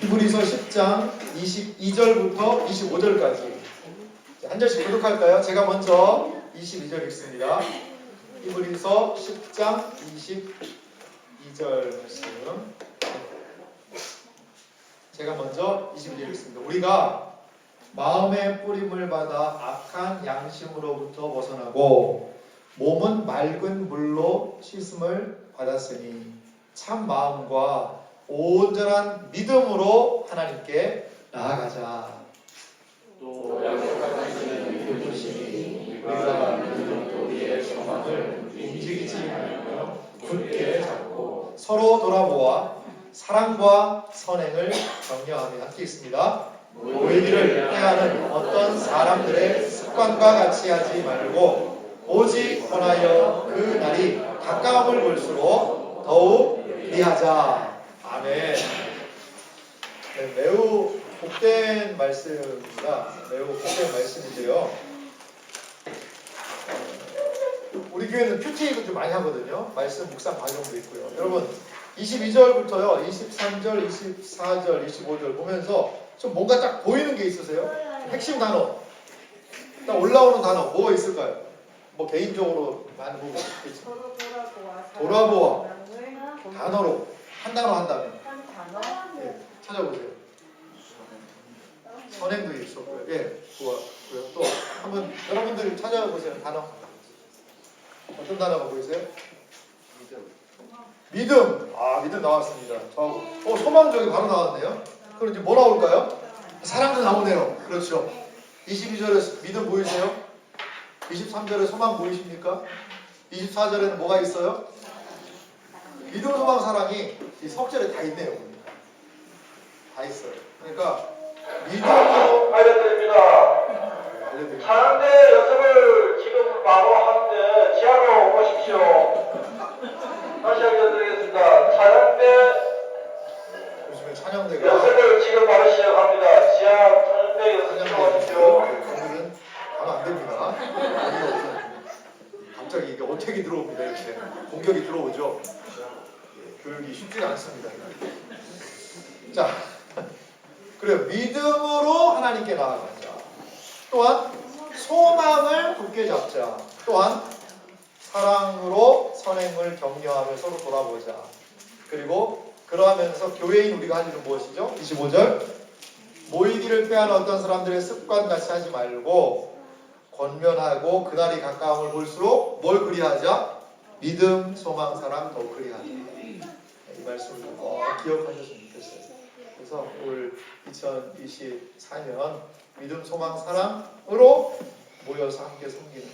히브리서 10장 22절부터 25절까지 한 절씩 교독할까요? 제가 먼저 22절 읽습니다. 히브리서 10장 22절 말씀. 제가 먼저 22절 읽습니다. 우리가 마음의 뿌림을 받아 악한 양심으로부터 벗어나고 몸은 맑은 물로 씻음을 받았으니 참 마음과 온전한 믿음으로 하나님께 나아가자. 또 약속하시는 믿음이시니 우리가 믿음으로 우리의 소망을 움직이지 말며 굳게 잡고 서로 돌아보아 사랑과 선행을 격려하며 함께 있습니다. 모이기를 해하는 어떤 사람들의 습관과 같이 하지 말고 오직 권하여 그 날이 가까움을 볼수록 더욱 그리하자. 아멘. 네, 매우 복된 말씀입니다. 매우 복된 말씀인데요. 우리 교회는 큐티도 좀 많이 하거든요. 말씀 묵상 과정도 있고요. 여러분 22절부터요 23절, 24절, 25절 보면서 좀 뭔가 딱 보이는 게 있으세요? 핵심 단어 딱 올라오는 단어 뭐가 있을까요? 뭐 개인적으로 많이 보고 있겠죠. 돌아보아 단어로 한 단어 한다면 네, 찾아보세요. 선행도 있었고요. 예, 좋아요. 또 한번 여러분들 찾아보세요. 단어 어떤 단어가 보이세요? 믿음. 아, 믿음 나왔습니다. 소망 저기 바로 나왔네요. 그럼 이제 뭐 나올까요? 사랑도 나오네요. 그렇죠. 22절에 믿음 보이세요? 23절에 소망 보이십니까? 24절에는 뭐가 있어요? 믿음, 소망, 사랑이 이 석절에 다 있네요. 다 있어요. 그러니까 믿음으로 알려드립니다. 찬양대 연습을 지금 바로 하는데 지하로 오십시오. 다시 알려드리겠습니다. 요즘에 찬양대가 연습을 지금 바로 시작합니다. 지하 찬양대 연습 좀 하십시오. 오늘은 가면 안 됩니다. 갑자기 이게 어택이 들어옵니다. 이렇게 공격이 들어오죠. 교육이 쉽지가 않습니다. 자, 그래요. 믿음으로 하나님께 나아가자. 또한 소망을 굳게 잡자. 또한 사랑으로 선행을 격려하며 서로 돌아보자. 그리고 그러하면서 교회인 우리가 할 일은 무엇이죠? 25절 모이기를 빼앗는 어떤 사람들의 습관같이 하지 말고 권면하고 그날이 가까움을 볼수록 뭘 그리하자? 믿음, 소망, 사랑 더 그리하자. 이 말씀을 기억하셨으면 좋겠어요. 그래서 올 2024년 믿음, 소망, 사랑으로 모여서 함께 섬기는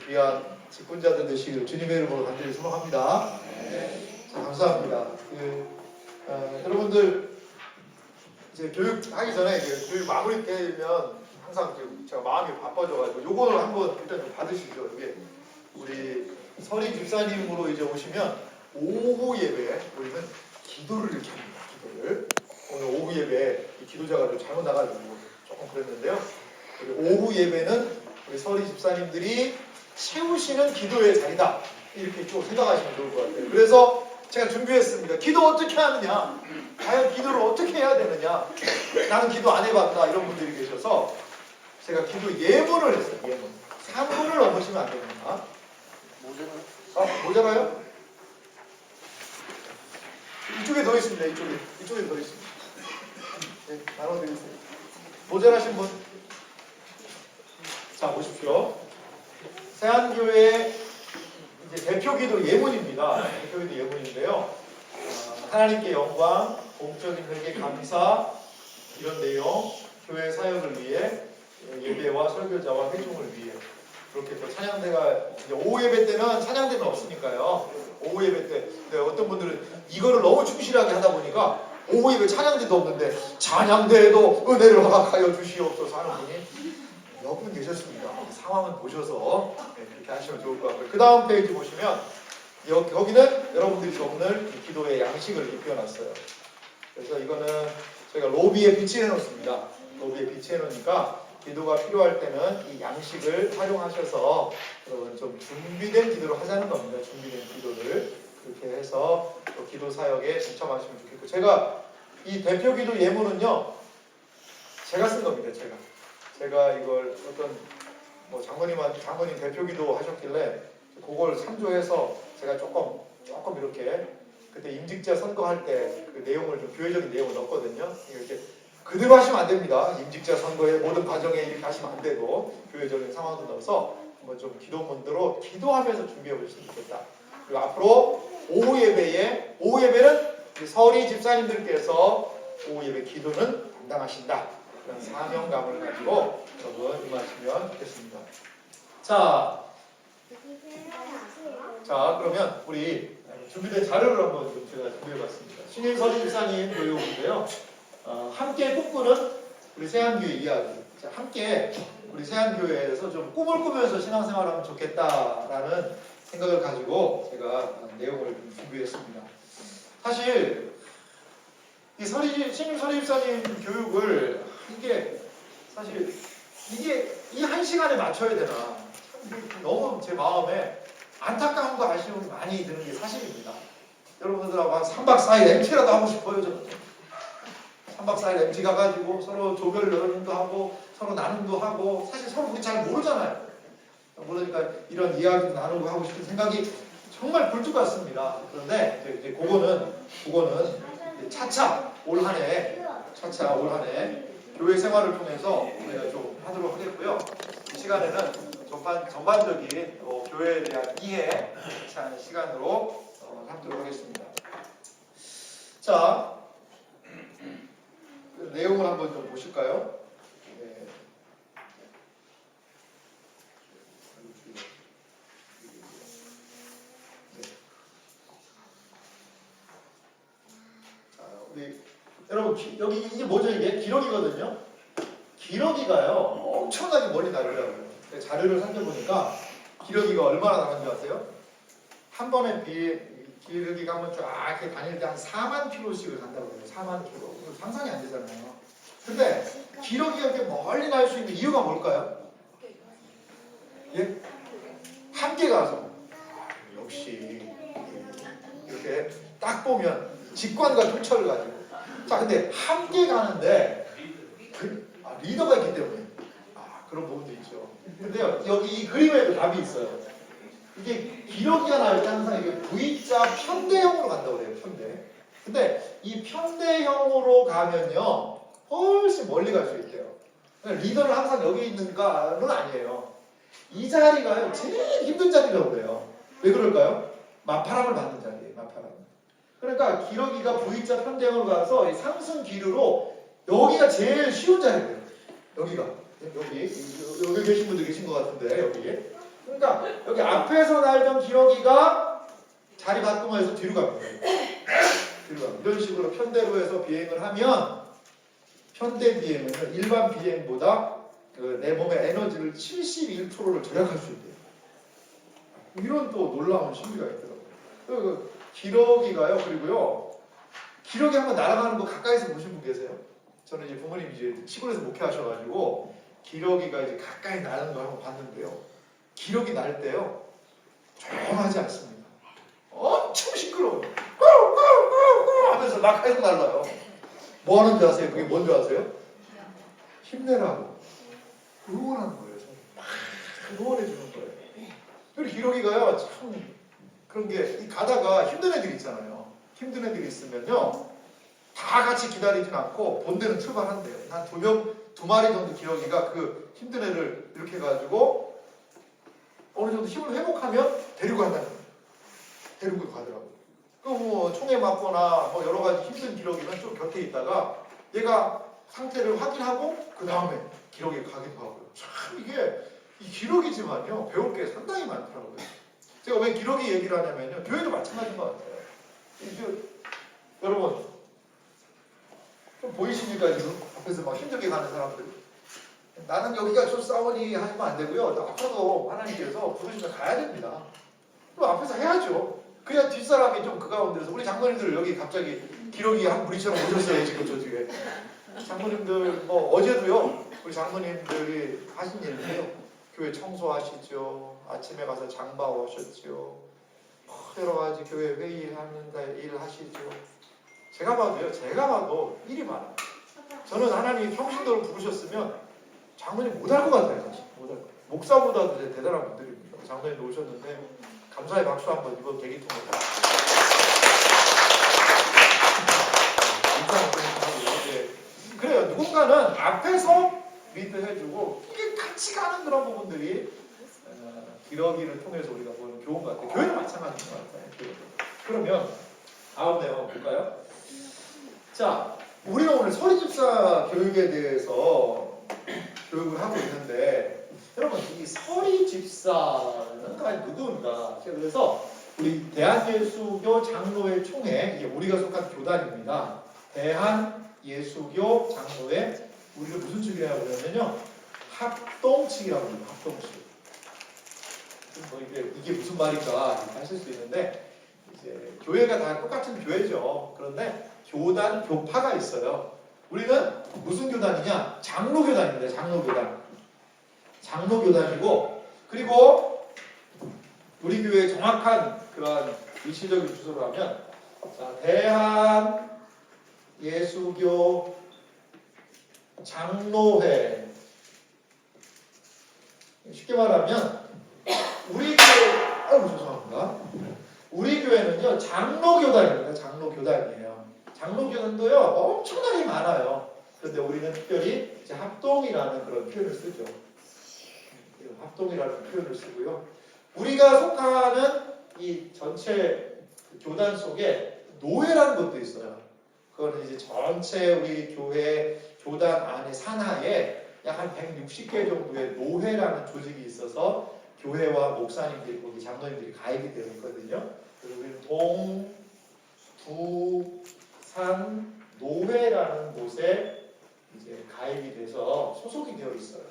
귀한 직분자들 되시길 주님의 이름으로 간절히 소망합니다. 자, 감사합니다. 여러분들 이제 교육하기 전에 교육 마무리 되면 항상 제가 마음이 바빠져가지고 요거를 한번 일단 좀 받으시죠. 이게 우리 서리 집사님으로 이제 오시면 오후 예배에 우리는 기도를 이렇게 합니다. 기도를 오늘 오후 예배에 기도자가 좀 잘못 나가지고 조금 그랬는데요. 오후 예배는 우리 서리 집사님들이 채우시는 기도의 자리다. 이렇게 좀 생각하시면 좋을 것 같아요. 그래서 제가 준비했습니다. 기도 어떻게 하느냐? 과연 기도를 어떻게 해야 되느냐? 나는 기도 안 해봤다. 이런 분들이 계셔서 제가 기도 예문을 했어요. 예문. 3분을 넘으시면 안 됩니다. 모자라요? 이쪽에 더 있습니다. 이쪽에 더 있습니다. 네, 나눠드리겠습니다. 모자라신 분? 자, 보십시오. 세안교회 이제 대표기도 예문입니다. 대표기도 예문인데요. 하나님께 영광, 공적인 회개 감사 이런 내용, 교회 사역을 위해 예배와 설교자와 회중을 위해 그렇게 또 찬양대가 이제 오후 예배 때는 찬양대는 없으니까요. 오후 예배 때 근데 어떤 분들은 이거를 너무 충실하게 하다 보니까 오후 예배 찬양대도 없는데 찬양대에도 은혜를 허락하여 주시옵소서 하는 분이 몇 분 계셨습니다. 상황을 보셔서 그렇게 하시면 좋을 것 같고요. 그 다음 페이지 보시면 여기는 여러분들이 오늘 기도의 양식을 입혀놨어요. 그래서 이거는 저희가 로비에 비치해 놓습니다. 로비에 비치해 놓으니까 기도가 필요할 때는 이 양식을 활용하셔서 여러분 좀 준비된 기도를 하자는 겁니다. 준비된 기도를 그렇게 해서 또 기도 사역에 동참하시면 좋겠고 제가 이 대표기도 예문은요, 제가 쓴 겁니다. 제가 이걸 어떤 뭐 장모님 대표기도 하셨길래 그걸 참조해서 제가 조금 이렇게 그때 임직자 선거할 때 그 내용을 좀 교회적인 내용을 넣었거든요. 이렇게 그대로 하시면 안 됩니다. 임직자 선거의 모든 과정에 이렇게 하시면 안 되고 교회적인 상황도 넣어서 한번 좀 기도문으로 기도하면서 준비해 보셨으면 좋겠다. 그리고 앞으로 오후 예배는 서리 집사님들께서 오후 예배 기도는 담당하신다. 그런 사명감을 가지고 여러분 임하시면 좋겠습니다. 자, 그러면 우리 준비된 자료를 한번 좀 제가 준비해봤습니다. 신임 서리 집사님 교육인데요. 함께 꿈꾸는 우리 세안교회 이야기. 자, 함께 우리 세안교회에서 좀 꿈을 꾸면서 신앙생활하면 좋겠다라는 생각을 가지고 제가 내용을 좀 준비했습니다. 사실 이 신임 서리 집사님 교육을 이게 이 한 시간에 맞춰야 되나 참 너무 제 마음에 안타까움과 아쉬움이 많이 드는 게 사실입니다. 여러분들하고 한 3박 4일 MT라도 하고 싶어요. 저는 3박 4일 MT 가가지고 서로 조별 여론도 하고 서로 나눔도 하고 사실 서로 우리 잘 모르잖아요. 모르니까 이런 이야기도 나누고 하고 싶은 생각이 정말 굴뚝 같습니다. 그런데 이제 그거는 차차 올 한해 교회 생활을 통해서 우리가 좀 하도록 하겠고요. 이 시간에는 전반적인 교회에 대한 이해 시간으로 삼도록 하겠습니다. 자, 그 내용을 한번 좀 보실까요? 네. 자, 여러분 여기 이게 뭐죠? 이게 기러기거든요. 기러기가요 엄청나게 멀리 날더라고요. 자료를 살펴보니까 기러기가 얼마나 나간 줄 아세요? 한 번에 기러기가 한번 쫙 이렇게 다닐 때 한 4만 킬로씩을 간다고 해요. 4만 킬로. 상상이 안 되잖아요. 근데 기러기가 이렇게 멀리 날 수 있는 이유가 뭘까요? 예? 함께 가서 역시 이렇게 딱 보면 직관과 통찰을 가지고 자 근데 함께 가는데 리더가 있기 때문에 그런 부분도 있죠. 근데요 여기 이 그림에도 답이 있어요. 이게 기러기가 나올 때 항상 이게 V자 편대형으로 간다고 그래요. 편대. 근데 이 편대형으로 가면요 훨씬 멀리 갈 수 있대요. 리더는 항상 여기 있는가는 아니에요. 이 자리가요 제일 힘든 자리라고 그래요. 왜 그럴까요? 맞바람을 맞는 자리예요. 맞바람. 그러니까 기러기가 V자 편대형으로 가서 이 상승 기류로 여기가 제일 쉬운 자리예요. 여기 계신 분들 계신 것 같은데 여기. 그러니까 여기 앞에서 날던 기러기가 자리 바꾸면서 뒤로 갑니다. 이런 식으로 편대로 해서 비행을 하면 편대 비행은 일반 비행보다 내 몸의 에너지를 71%를 절약할 수 있대요. 이런 또 놀라운 신비가 있더라고요. 기러기가요. 그리고요. 기러기 한번 날아가는 거 가까이서 보신 분 계세요? 저는 이제 부모님이 이제 시골에서 목회하셔가지고 기러기가 이제 가까이 나는 걸 한번 봤는데요. 기러기 날 때요. 조용하지 않습니다. 엄청 시끄러워요. 꾸꾸꾸꾸 하면서 낙하에서 날라요. 뭐 하는지 아세요? 그게 뭔지 아세요? 힘내라고 응원하는 거예요. 막 응원해주는 거예요. 그리고 기러기가요. 참 그런 게 가다가 힘든 애들이 있잖아요. 힘든 애들이 있으면요. 다 같이 기다리진 않고 본대는 출발한대요. 한 두 마리 정도 기러기가 그 힘든 애를 이렇게 해가지고 어느 정도 힘을 회복하면 데리고 간다는 거예요. 데리고 가더라고요. 뭐 총에 맞거나 뭐 여러 가지 힘든 기러기는 좀 곁에 있다가 얘가 상태를 확인하고 그 다음에 기러기가 가기도 하고요. 참 이게 이 기러기지만요 배울 게 상당히 많더라고요. 제가 왜 기러기 얘기를 하냐면요 교회도 마찬가지인 것 같아요. 여러분 좀 보이십니까 지금 앞에서 막 힘들게 가는 사람들. 나는 여기가 좀 싸우니 하시면 안 되고요. 앞으로도 하나님께서 부르시면 가야 됩니다. 또 앞에서 해야죠. 그래야 뒷사람이 좀 그 가운데서 우리 장모님들 여기 갑자기 기러기 한 무리처럼 오셨어요 지금 저 뒤에. 장모님들 뭐 어제도요 우리 장모님들이 하신 일인데요. 교회 청소하시죠. 아침에 가서 장봐 오셨죠. 여러 가지 교회 회의하는데 일 하시죠. 제가 봐도 일이 많아요. 저는 하나님이 평신도를 부르셨으면 장로님 못할 것 같아요. 사실. 못할 것 같아요. 목사보다도 대단한 분들입니다. 장로님 오셨는데 감사의 박수 한번 이번 대기통에 그래요. 누군가는 앞에서 리드해주고 이게 같이 가는 그런 부분들이 기러기를 통해서 우리가 보는 교훈 같아요. 교회는 마찬가지인 것 같아요. 그러면 다음 내용 볼까요? 자, 우리는 오늘 서리집사 교육에 대해서 교육을 하고 있는데 여러분 이 서리집사는 과연 누구인가? 그래서 우리 대한예수교 장로회 총회, 이게 우리가 속한 교단입니다. 대한예수교 장로회, 우리가 무슨 측이라고 그러냐면요, 합동측이라고 합니다. 합동측. 뭐 이게 무슨 말인가 하실 수 있는데, 이제 교회가 다 똑같은 교회죠. 그런데 교단, 교파가 있어요. 우리는 무슨 교단이냐? 장로교단입니다. 장로교단. 장로교단이고, 그리고 우리 교회의 정확한 그런 위치적인 주소로 하면, 자, 대한예수교 장로회. 쉽게 말하면 우리 교회, 죄송합니다. 우리 교회는요 장로교단입니다. 장로교단이에요. 장로교단도요 엄청나게 많아요. 그런데 우리는 특별히 이제 합동이라는 그런 표현을 쓰죠. 합동이라는 표현을 쓰고요. 우리가 속하는 이 전체 교단 속에 노회라는 것도 있어요. 그거는 이제 전체 우리 교회 교단 안에 산하에 약 한 160개 정도의 노회라는 조직이 있어서 교회와 목사님들이, 거기 장로님들이 가입이 되어 있거든요. 그리고 우리는 동, 부, 산, 노회라는 곳에 이제 가입이 돼서 소속이 되어 있어요.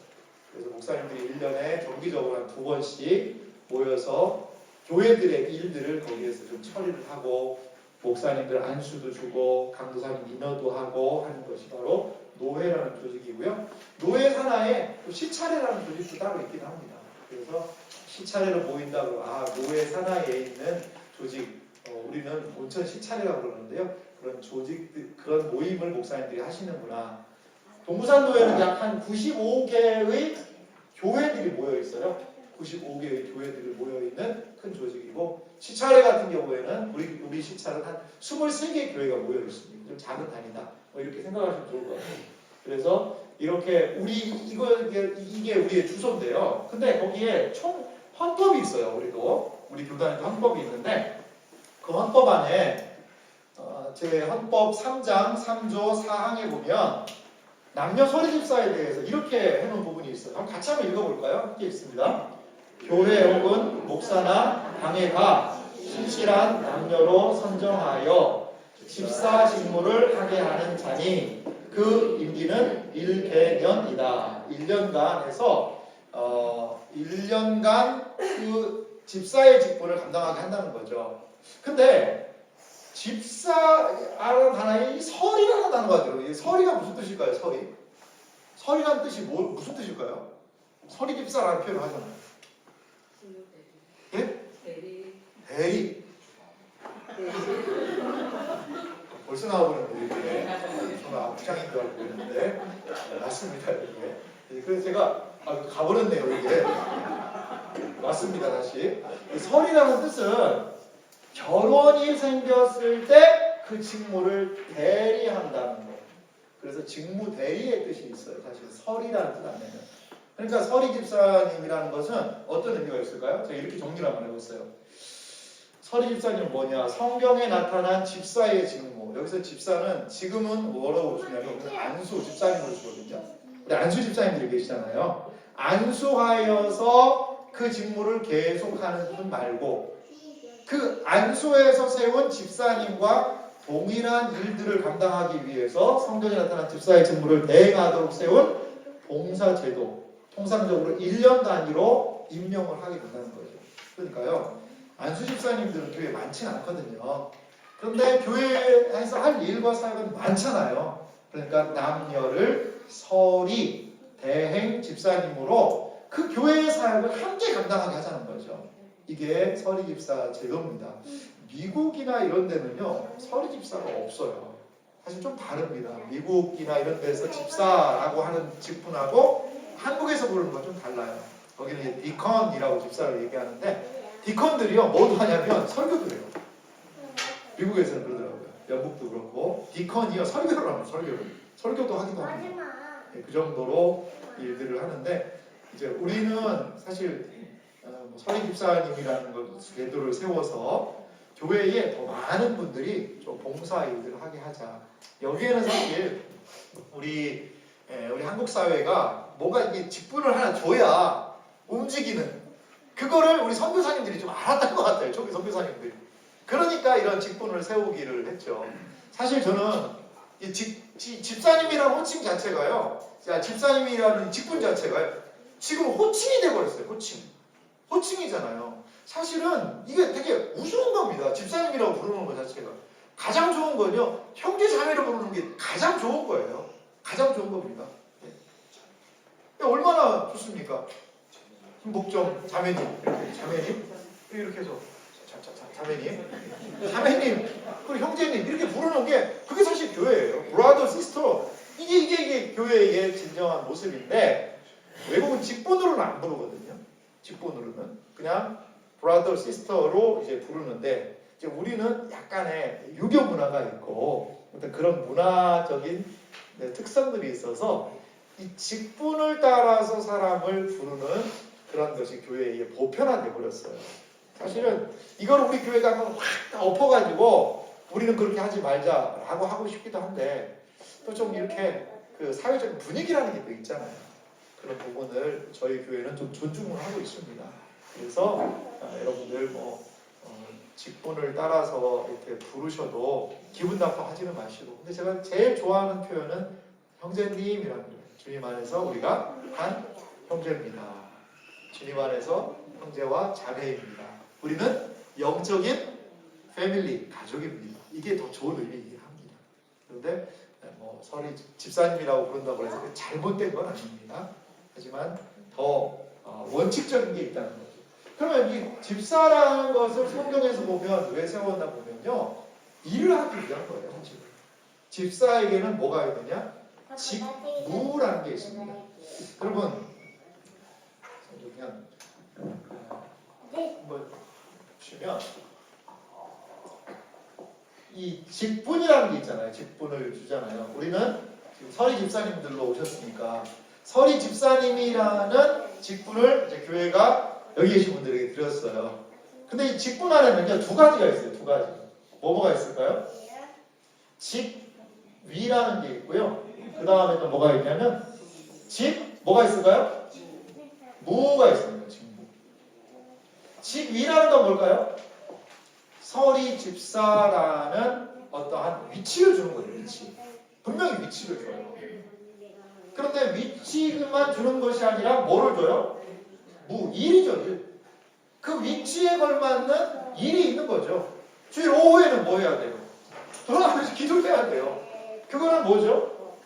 그래서 목사님들이 1년에 정기적으로 한 2번씩 모여서 교회들의 일들을 거기에서 좀 처리를 하고 목사님들 안수도 주고 강도사님 인허도 하고 하는 것이 바로 노회라는 조직이고요. 노회 산하에 또 시차례라는 조직도 따로 있긴 합니다. 그래서 시차례로 모인다고 노회 산하에 있는 조직, 우리는 온천 시차례라고 그러는데요. 그런 조직들, 그런 모임을 목사님들이 하시는구나. 동부산 노회는 약 한 95개의 교회들이 모여 있어요. 95개의 교회들이 모여 있는 큰 조직이고, 시차례 같은 경우에는 우리 시차는 한 23개 교회가 모여 있습니다. 좀 작은 단위다. 이렇게 생각하시면 좋을 것 같아요. 그래서 이렇게 이게 우리의 주소인데요. 근데 거기에 총 헌법이 있어요. 우리 교단에도 헌법이 있는데 그 헌법 안에 제 헌법 3장 3조 4항에 보면 남녀 서리집사에 대해서 이렇게 해놓은 부분이 있어요. 한번 같이 한번 읽어볼까요? 함께 읽습니다. 교회 혹은 목사나 당회가 신실한 남녀로 선정하여 집사 직무를 하게 하는 자니 그 임기는 1개년이다. 1년간 해서 1년간 그 집사의 직분을 감당하게 한다는 거죠. 근데 집사라는 단어에 설이라는 단어가 들어요. 설이가 무슨 뜻일까요? 설이? 설이라는 뜻이 무슨 뜻일까요? 설이 집사라는 표현을 하잖아요. 예? 대리. 벌써 나와버렸는데 이게 저는 앞장인 줄 알고 있는데 맞습니다. 이게 그래서 제가 가버렸네요. 이게 맞습니다. 다시 설이라는 뜻은 결혼이 생겼을 때 그 직무를 대리한다는 거. 그래서 직무 대리의 뜻이 있어요. 사실 설이라는 뜻 안에는. 그러니까 서리 집사님이라는 것은 어떤 의미가 있을까요? 제가 이렇게 정리를 한번 해봤어요. 서리 집사님은 뭐냐? 성경에 나타난 집사의 직무. 여기서 집사는 지금은 뭐라고 쓰냐면 안수 집사님으로 쓰거든요. 우리 안수 집사님들이 계시잖아요. 안수하여서 그 직무를 계속하는 분 말고 그 안수에서 세운 집사님과 동일한 일들을 감당하기 위해서 성경에 나타난 집사의 직무를 대행하도록 세운 봉사제도, 통상적으로 1년 단위로 임명을 하게 된다는 거죠. 그러니까요, 안수 집사님들은 교회에 많지는 않거든요. 그런데 교회에서 할 일과 사역은 많잖아요. 그러니까 남녀를 서리, 대행 집사님으로 그 교회의 사역을 함께 감당하게 하자는 거죠. 이게 서리 집사 제도입니다. 미국이나 이런 데는요 서리 집사가 없어요. 사실 좀 다릅니다. 미국이나 이런 데서 집사라고 하는 직분하고 한국에서 부르는 건 좀 달라요. 거기는 이제 디컨이라고 집사를 얘기하는데 디컨들이요 뭐도 하냐면 설교도 해요. 미국에서는 그러더라고요. 영국도 그렇고 디컨이요 설교를 합니다. 설교도 하기도 합니다. 그 정도로 일들을 하는데 이제 우리는 사실 서리 집사님이라는 제도를 세워서 교회에 더 많은 분들이 좀 봉사 일들을 하게 하자. 여기에는 사실 우리 한국 사회가 뭔가 이게 직분을 하나 줘야 움직이는 그거를 우리 선교사님들이 좀 알았던 것 같아요. 초기 선교사님들이. 그러니까 이런 직분을 세우기를 했죠. 사실 저는 이 집사님이라는 호칭 자체가요. 집사님이라는 직분 자체가요. 지금 호칭이 돼버렸어요. 호칭이잖아요. 사실은 이게 되게 우스운 겁니다. 집사님이라고 부르는 것 자체가. 가장 좋은 건요. 형제 자매로 부르는 게 가장 좋은 거예요. 가장 좋은 겁니다. 얼마나 좋습니까? 김복정 자매님, 이렇게 해서 자매님, 그리고 형제님 이렇게 부르는 게 그게 사실 교회예요. 브라더, 시스터 이게 교회의 진정한 모습인데 외국은 직분으로는 안 부르거든요. 직분으로는 그냥 브라더, 시스터로 이제 부르는데 이제 우리는 약간의 유교 문화가 있고 어떤 그런 문화적인 특성들이 있어서 이 직분을 따라서 사람을 부르는 그런 것이 교회에 보편화돼 버렸어요. 사실은 이걸 우리 교회가 한번 확 엎어가지고 우리는 그렇게 하지 말자라고 하고 싶기도 한데 또 좀 이렇게 그 사회적인 분위기라는 게 또 있잖아요. 그런 부분을 저희 교회는 좀 존중을 하고 있습니다. 그래서 여러분들 직분을 따라서 이렇게 부르셔도 기분 나빠하지는 마시고 근데 제가 제일 좋아하는 표현은 형제님이라는 거예요. 주님 안에서 우리가 한 형제입니다. 주님 안에서 형제와 자매입니다. 우리는 영적인 패밀리, 가족입니다. 이게 더 좋은 의미이긴 합니다. 그런데 서리 집사님이라고 부른다고 해서 잘못된 건 아닙니다. 하지만 더 원칙적인 게 있다는 거죠. 그러면 이 집사라는 것을 성경에서 보면 왜 세웠나 보면요. 일을 하기 위한 거예요. 사실. 집사에게는 뭐가 있느냐? 직무라는 게 있습니다. 여러분 그냥 한번 보시면 이 직분이라는 게 있잖아요. 직분을 주잖아요. 우리는 지금 서리 집사님들로 오셨으니까 서리 집사님이라는 직분을 이제 교회가 여기 계신 분들에게 드렸어요. 근데 이 직분 안에는요 두 가지가 있어요. 두 가지. 뭐가 있을까요? 직위라는 게 있고요. 그 다음에 또 뭐가 있냐면 뭐가 있을까요? 무가 있습니다. 직무. 직위라는 건 뭘까요? 서리 집사라는 어떠한 위치를 주는 거예요. 위치. 분명히 위치를 줘요. 그런데 위치만 주는 것이 아니라 뭐를 줘요? 일이죠. 일. 그 위치에 걸맞는 일이 있는 거죠. 주일 오후에는 뭐 해야 돼요? 돌아가면서 기도를 해야 돼요. 그거는 뭐죠?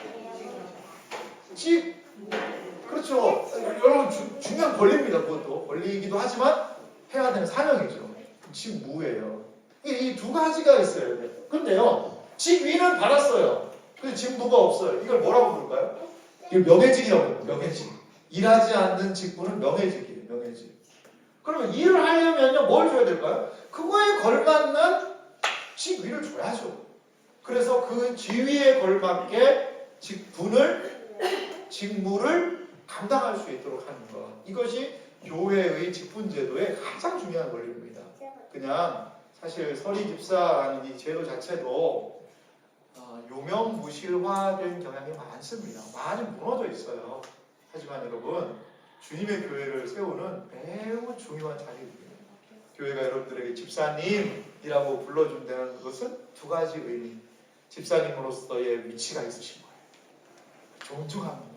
그렇죠. 여러분 중요한 권리입니다. 그것도 권리이기도 하지만 해야 되는 사명이죠. 직무예요. 이 두 가지가 있어요. 근데요, 직위는 받았어요. 근데 직무가 없어요. 이걸 뭐라고 부를까요? 이거 명예직이라고 해요. 명예직. 일하지 않는 직무는 명예직이에요. 명예직. 그러면 일을 하려면요, 뭘 줘야 될까요? 그거에 걸맞는 직위를 줘야죠. 그래서 그 지위에 걸맞게 직무를 감당할 수 있도록 하는 것. 이것이 교회의 직분제도의 가장 중요한 원리입니다. 그냥 사실 서리 집사라는 이 제도 자체도 유명무실화된 경향이 많습니다. 많이 무너져 있어요. 하지만 여러분 주님의 교회를 세우는 매우 중요한 자리입니다. 교회가 여러분들에게 집사님이라고 불러준다는 것은 두 가지 의미. 집사님으로서의 위치가 있으신 거예요. 존중합니다.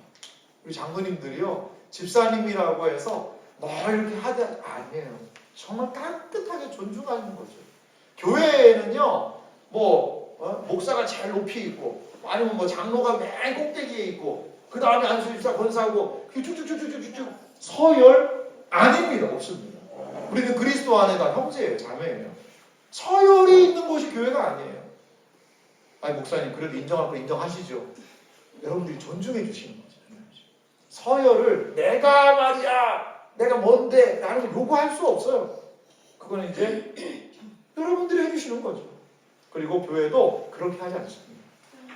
우리 장로님들이요 집사님이라고 해서 이렇게 하지 아니에요. 정말 따뜻하게 존중하는 거죠. 교회에는요 목사가 제일 높이 있고 아니면 장로가 맨 꼭대기에 있고 그 다음에 안수집사 권사하고 쭉쭉쭉쭉쭉 서열 아닙니다. 없습니다. 우리는 그리스도 안에 다 형제예요. 자매예요. 서열이 있는 곳이 교회가 아니에요. 아니 목사님 그래도 인정할 거 인정하시죠. 여러분들이 존중해 주시는 거죠. 서열을 내가 말이야 내가 뭔데 나는 요구할 수 없어요. 그거는 이제 여러분들이 해주시는 거죠. 그리고 교회도 그렇게 하지 않습니다.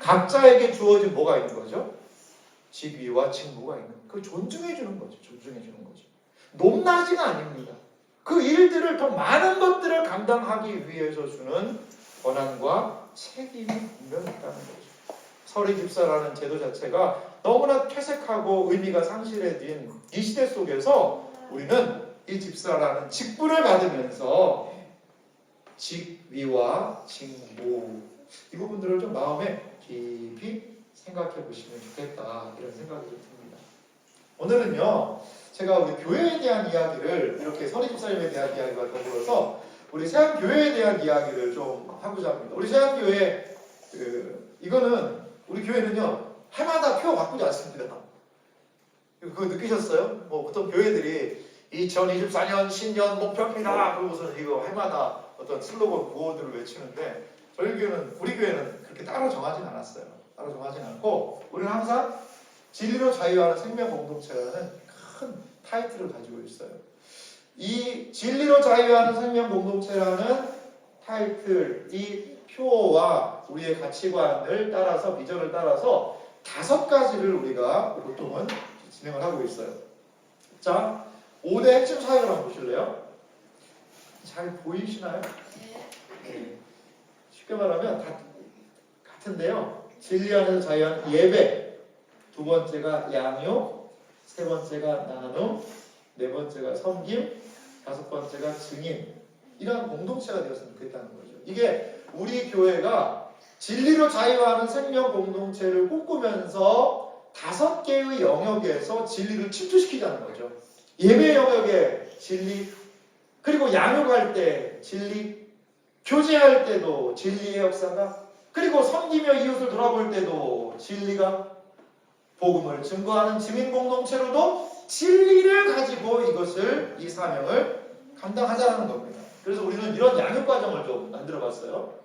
각자에게 주어진 뭐가 있는 거죠? 직위와 직무가 있는 그 존중해 주는 거죠. 존중해 주는 거죠. 높낮이가 아닙니다. 그 일들을 더 많은 것들을 감당하기 위해서 주는 권한과 책임이 분명히 있다는 거죠. 서리 집사라는 제도 자체가 너무나 퇴색하고 의미가 상실해진 이 시대 속에서 우리는 이 집사라는 직분을 받으면서 직위와 직무 이 부분들을 좀 마음에 깊이 생각해 보시면 좋겠다 이런 생각이 좀 듭니다. 오늘은요 제가 우리 교회에 대한 이야기를 이렇게 서리 집사님에 대한 이야기와 더불어서 우리 세안교회에 대한 이야기를 좀 하고자 합니다. 우리 세안교회 이거는 우리 교회는요 해마다 표 바꾸지 않습니다. 그거 느끼셨어요? 뭐 보통 교회들이 2024년 신년 목표입니다. 그러고서 이거 해마다 어떤 슬로건 구호들을 외치는데 저희 교회는 우리 교회는 그렇게 따로 정하진 않았어요. 따로 정하진 않고 우리는 항상 진리로 자유하는 생명 공동체라는 큰 타이틀을 가지고 있어요. 이 진리로 자유하는 생명 공동체라는 타이틀, 이 표와 우리의 가치관을 따라서 비전을 따라서 5가지를 우리가 보통은 진행을 하고 있어요. 자, 5대 핵심 사역을 한번 보실래요? 잘 보이시나요? 네. 쉽게 말하면 같은데요. 진리 안에서 자유한 예배, 2번째가 양육, 3번째가 나눔, 4번째가 섬김, 5번째가 증인. 이런 공동체가 되었으면 좋겠다는 거죠. 이게 우리 교회가 진리로 자유하는 생명 공동체를 꿈꾸면서 5개의 영역에서 진리를 침투시키자는 거죠. 예배 영역에 진리, 그리고 양육할 때 진리, 교제할 때도 진리의 역사가, 그리고 섬기며 이웃을 돌아볼 때도 진리가, 복음을 증거하는 증인 공동체로도 진리를 가지고 이 사명을 감당하자는 겁니다. 그래서 우리는 이런 양육 과정을 좀 만들어 봤어요.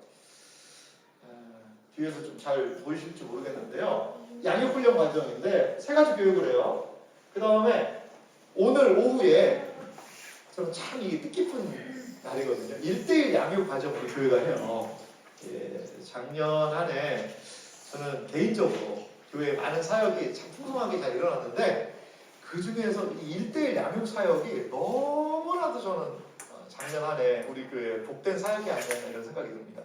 뒤에서 좀 잘 보이실지 모르겠는데요. 양육 훈련 과정인데 3가지 교육을 해요. 그 다음에 오늘 오후에 저는 참 이게 뜻깊은 날이거든요. 1:1 양육 과정을 우리 교회가 해요. 작년 한 해 저는 개인적으로 교회에 많은 사역이 참 풍성하게 잘 일어났는데 그 중에서 이 1:1 양육 사역이 너무나도 저는 작년 한 해 우리 교회에 복된 사역이 아니었나 이런 생각이 듭니다.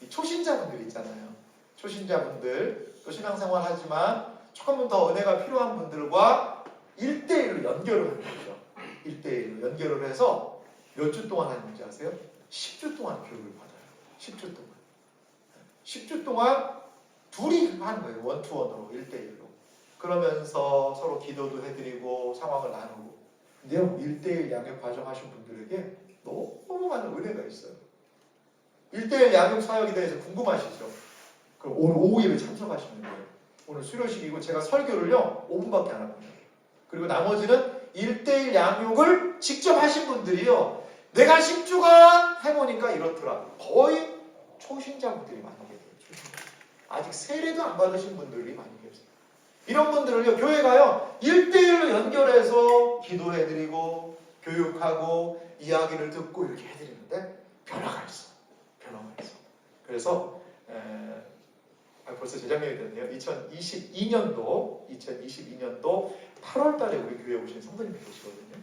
이 초신자분들 있잖아요. 초신자분들 또 신앙생활 하지만 조금은 더 은혜가 필요한 분들과 1:1로 연결을 하는 거죠. 1:1로 연결을 해서 몇 주 동안 하는지 아세요? 10주 동안 교육을 받아요. 10주 동안. 10주 동안 둘이 하는 거예요. 원투원으로 1:1로. 그러면서 서로 기도도 해드리고 상황을 나누고. 근데요 1:1 양육 과정 하신 분들에게 너무 많은 은혜가 있어요. 1:1 양육 사역에 대해서 궁금하시죠? 그럼 오늘 오후 예배 참석하시면 돼요. 오늘 수료식이고 제가 설교를요 5분밖에 안 합니다. 그리고 나머지는 1:1 양육을 직접 하신 분들이요 내가 10주간 해보니까 이렇더라. 거의 초신자분들이 많이 계세요. 아직 세례도 안 받으신 분들이 많이 계세요. 이런 분들을요 교회가요 1:1로 연결해서 기도해드리고 교육하고 이야기를 듣고 이렇게 해드리는데 변화가 있어. 그래서 벌써 재작년이 됐네요. 2022년도 8월 달에 우리 교회에 오신 성도님이 계시거든요.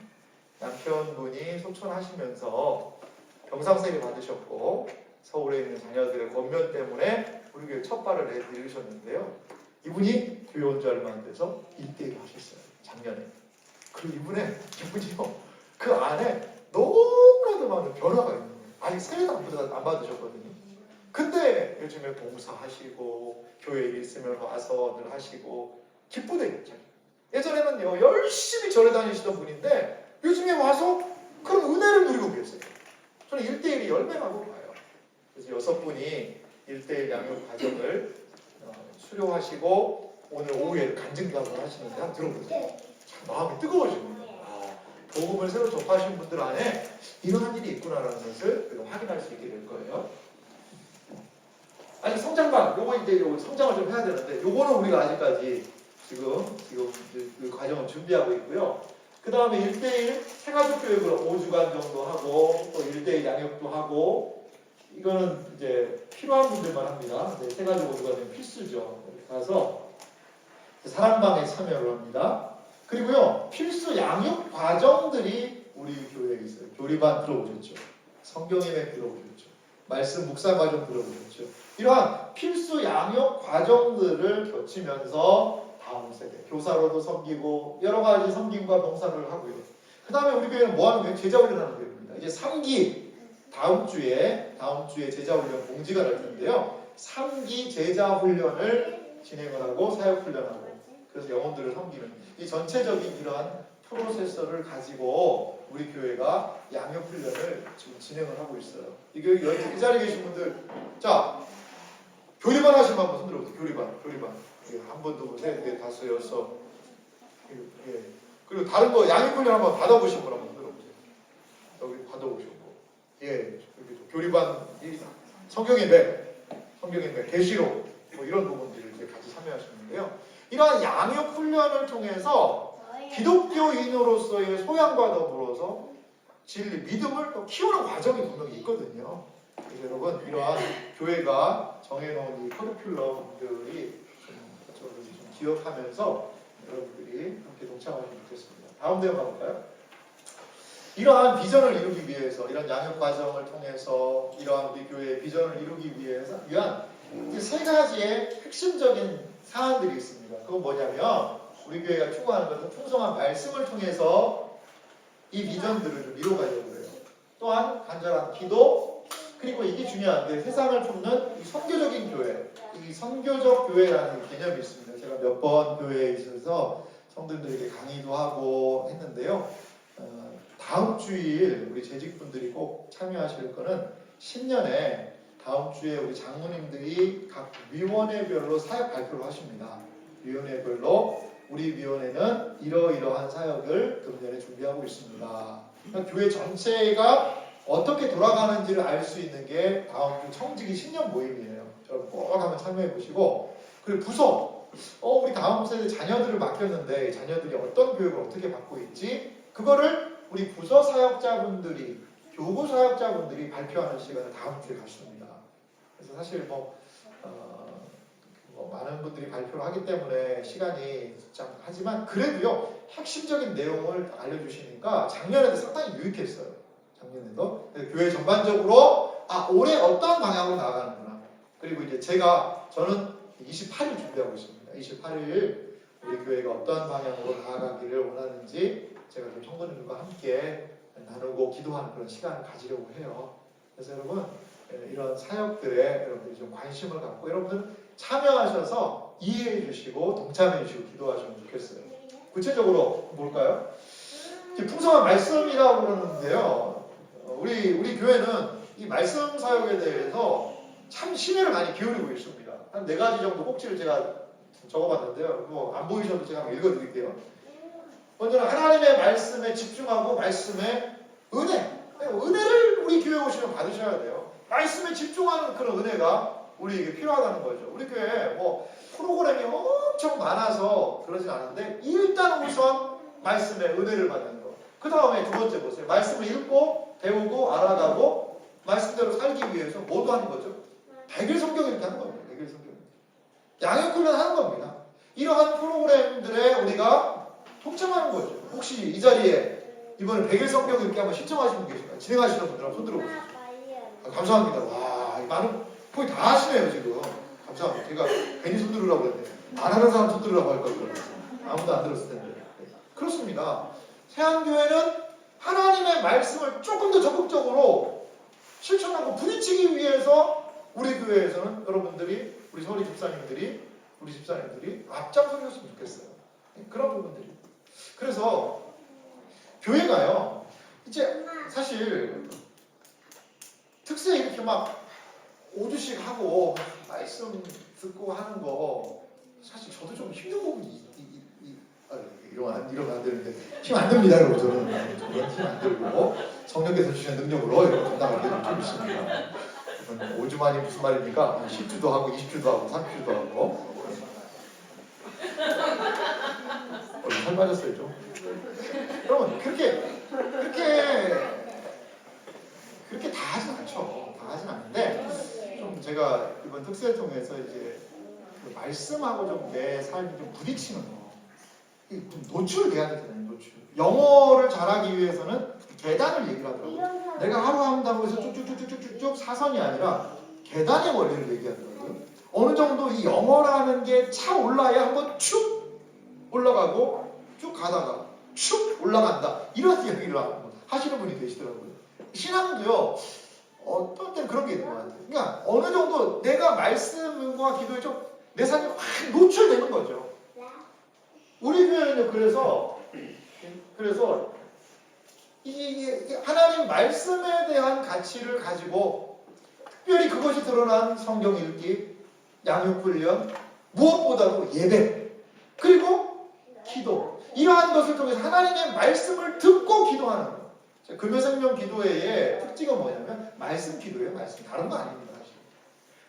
남편분이 소천하시면서 병상세례 받으셨고 서울에 있는 자녀들의 권면 때문에 우리 교회 첫 발을 내디디셨는데요. 이분이 교회 온 지 얼마 안 돼서 1:1 하셨어요. 작년에. 그리고 이분이요. 그 안에 너무나도 많은 변화가 있는 거예요. 아직 세례도 안 받으셨거든요. 근데 요즘에 봉사하시고 교회 일 있으면 와서 늘 하시고 기쁘대요. 예전에는요 열심히 절에 다니시던 분인데 요즘에 와서 그런 은혜를 누리고 계세요. 저는 1:1이 열매라고 봐요. 그래서 6분이 1:1 양육 과정을 수료하시고 오늘 오후에 간증 답을 하시는데 한번 들어보세요. 참 마음이 뜨거워집니다. 복음을 새로 접하신 분들 안에 이러한 일이 있구나라는 것을 우리가 확인할 수 있게 될 거예요. 아니 성장반 요거 이제 요거 성장을 좀 해야 되는데 요거는 우리가 아직까지 지금 그 과정을 준비하고 있고요. 그 다음에 1대1 생활적 교육을 5주간 정도 하고 또 1대1 양육도 하고 이거는 이제 필요한 분들만 합니다. 네, 생활적 5주간은 필수죠. 가서 사랑방에 참여를 합니다. 그리고요 필수 양육 과정들이 우리 교회에 있어요. 교리반 들어보셨죠? 성경예배 들어보셨죠? 말씀 묵상 과정 들어보셨죠? 이러한 필수 양육 과정들을 거치면서 다음 세대 교사로도 섬기고 여러 가지 섬김과 봉사를 하고요. 그 다음에 우리 교회는 뭐 하는 거예요? 제자 훈련하는 교회입니다. 이제 3기 다음 주에 제자 훈련 공지가 날 텐데요. 3기 제자 훈련을 진행을 하고 사역 훈련하고 그래서 영혼들을 섬기는 이 전체적인 이러한 프로세서를 가지고 우리 교회가 양육 훈련을 지금 진행을 하고 있어요. 이 자리에 계신 분들 자 교리반 하시면 한번 손 들어보세요. 교리반 한 번, 두 번, 셋, 넷, 다섯, 여섯 예. 그리고 다른 거 양육 훈련 한번 받아보신 분 한번 들어보세요. 여기 받아보시고 예 교리반 성경의 계시록 뭐 이런 부분들을 이제 같이 참여하시는데요. 이러한 양육 훈련을 통해서 기독교인으로서의 소양과 더불어서 진리, 믿음을 또 키우는 과정이 분명히 있거든요. 그래서 여러분 이러한 교회가 정해놓은 이 커리큘럼들이 좀 기억하면서 여러분들이 함께 동참하시면 좋겠습니다. 다음 내용 가볼까요? 이러한 비전을 이루기 위해서 이런 양육 과정을 통해서 이러한 우리 교회의 비전을 이루기 위한 세 가지의 핵심적인 사안들이 있습니다. 그건 뭐냐면 우리 교회가 추구하는 것은 풍성한 말씀을 통해서 이 비전들을 좀 이루어가려고 해요. 또한 간절한 기도 그리고 이게 중요한데 세상을 품는 이 선교적인 교회 이 선교적 교회라는 개념이 있습니다. 제가 몇 번 교회에 있어서 성도들에게 강의도 하고 했는데요. 다음 주일 우리 재직분들이 꼭 참여하실 거는 신년에 다음 주에 우리 장로님들이 각 위원회별로 사역 발표를 하십니다. 위원회별로 우리 위원회는 이러이러한 사역을 금년에 준비하고 있습니다. 그러니까 교회 전체가 어떻게 돌아가는지를 알 수 있는 게 다음 주 청지기 신년 모임이에요. 여러분 꼭 한번 참여해 보시고 그리고 부서 우리 다음 세대 자녀들을 맡겼는데 자녀들이 어떤 교육을 어떻게 받고 있지? 그거를 우리 부서 사역자분들이 교구 사역자분들이 발표하는 시간을 다음 주에 갖습니다. 그래서 사실 많은 분들이 발표를 하기 때문에 시간이 하지만 그래도요 핵심적인 내용을 알려주시니까 작년에도 상당히 유익했어요. 작년에도 교회 전반적으로 올해 어떤 방향으로 나아가는구나. 그리고 이제 저는 28일 준비하고 있습니다. 28일 우리 교회가 어떤 방향으로 나아가기를 원하는지 제가 좀 성도님들과 함께 나누고 기도하는 그런 시간을 가지려고 해요. 그래서 여러분 이런 사역들에 여러분들이 좀 관심을 갖고 여러분들 참여하셔서 이해해 주시고 동참해 주시고 기도하시면 좋겠어요. 구체적으로 뭘까요? 풍성한 말씀이라고 그러는데요. 우리 교회는 이 말씀 사역에 대해서 참 심혈을 많이 기울이고 있습니다. 한 4가지 정도 꼭지를 제가 적어봤는데요. 안 보이셔도 제가 한번 읽어드릴게요. 먼저는 하나님의 말씀에 집중하고 말씀의 은혜를 우리 교회에 오시면 받으셔야 돼요. 말씀에 집중하는 그런 은혜가 우리에게 필요하다는 거죠. 우리 교회에 프로그램이 엄청 많아서 그러진 않은데 일단 우선 말씀의 은혜를 받는 거. 그 다음에 두 번째 보세요. 말씀을 읽고 배우고 알아가고 말씀대로 살기 위해서 뭐도 하는 거죠? 100일 성경 읽기 하는 겁니다. 100일 성경. 양육 훈련 하는 겁니다. 이러한 프로그램들에 우리가 동참하는 거죠. 혹시 이 자리에 이번에 100일 성경 읽기 한번 신청하시는 분 계신가요? 진행하시는 분들 한번 손 들어보세요. 감사합니다. 와, 많은 거의 다 하시네요 지금. 감사합니다. 제가 괜히 손 들으라고 그랬네. 안 하는 사람 손 들으라고 할 걸 그랬어요. 아무도 안 들었을 텐데. 그렇습니다. 세안교회는 하나님의 말씀을 조금 더 적극적으로 실천하고 부딪히기 위해서 우리 교회에서는 여러분들이 우리 서리 집사님들이 앞장서줬으면 좋겠어요. 그런 부분들이. 그래서 교회가요. 이제 사실 특세 이렇게 막 5주씩 하고 말씀 듣고 하는 거 사실 저도 좀 힘든 부분이 이러면 안 되는데 힘 안 듭니다. 여러분 저는 힘 안 들고 성령께서 주신 능력으로 이렇게 감당하게 좀 있습니다. 5주만이 무슨 말입니까? 10주도 하고 20주도 하고 30주도 하고 살 빠졌어요 좀. 여러분 그렇게 다 하진 않죠. 다 하진 않는데 좀 제가 이번 특세를 통해서 이제 그 말씀하고 좀 내 삶이 좀 부딪히는 거. 좀 노출돼야 되잖아요. 노출. 영어를 잘하기 위해서는 계단을 얘기를 하더라고요. 내가 하루 한다고 해서 쭉쭉쭉쭉쭉쭉 사선이 아니라 계단의 원리를 얘기하더라고요. 어느 정도 이 영어라는 게 차올라야 한번 축 올라가고 쭉 가다가 축 올라간다. 이런 얘기를 하시는 분이 계시더라고요. 신앙도요. 어떤 때는 그런 게 있는 것 같아요. 그러니까 어느 정도 내가 말씀과 기도에 좀 내 삶이 확 노출되는 거죠. 우리 교회는요. 그래서 이 하나님 말씀에 대한 가치를 가지고 특별히 그것이 드러난 성경 읽기, 양육 훈련, 무엇보다도 예배, 그리고 기도, 이러한 것을 통해서 하나님의 말씀을 듣고 기도하는 것. 금요생명 기도회의 특징은 뭐냐면 말씀 기도예요. 말씀. 다른 거 아닙니다. 사실.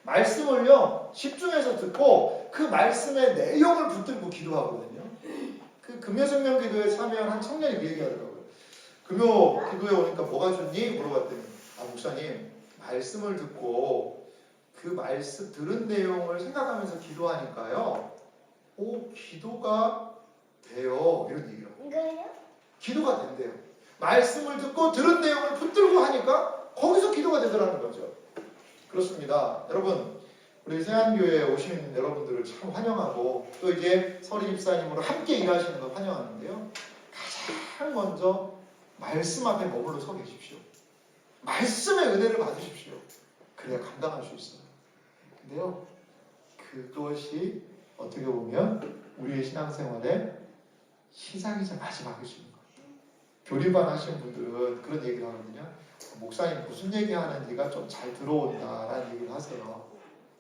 말씀을요 10중에서 듣고 그 말씀의 내용을 붙들고 기도하거든요. 그 금요생명 기도에 참여한 한 청년이 그 얘기하더라고요. 금요 기도에 오니까 뭐가 좋니? 물어봤더니 목사님 말씀을 듣고 그 말씀 들은 내용을 생각하면서 기도하니까요 기도가 돼요. 이런 얘기를 하고 기도가 된대요. 말씀을 듣고 들은 내용을 붙들고 하니까 거기서 기도가 되더라는 거죠. 그렇습니다. 여러분 우리 세안교회에 오신 여러분들을 참 환영하고 또 이제 서리 집사님으로 함께 일하시는 걸 환영하는데요. 가장 먼저 말씀 앞에 머물러 서 계십시오. 말씀의 은혜를 받으십시오. 그래야 감당할 수 있어요. 근데요 그것이 어떻게 보면 우리의 신앙생활의 시작이자 마지막일 수 있는 거예요. 교리반 하시는 분들은 그런 얘기를 하거든요. 목사님 무슨 얘기하는지가 좀 잘 들어온다라는 얘기를 하세요.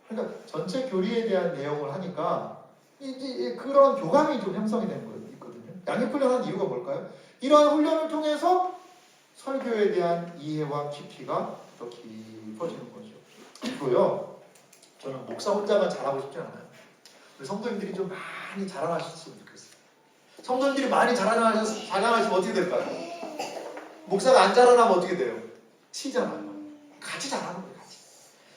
그러니까 전체 교리에 대한 내용을 하니까 이제 그런 교감이 좀 형성이 되는 거거든요. 양육훈련하는 이유가 뭘까요? 이러한 훈련을 통해서 설교에 대한 이해와 깊이가 더 깊어지는 거죠. 그리고요, 저는 목사 혼자만 잘하고 싶지 않아요. 우리 성도님들이 좀 많이 자라나셨으면 좋겠어요. 성도님들이 많이 자라나시면 어떻게 될까요? 목사가 안 자라나면 어떻게 돼요? 치잖아요. 같이 자라는 거예요. 같이.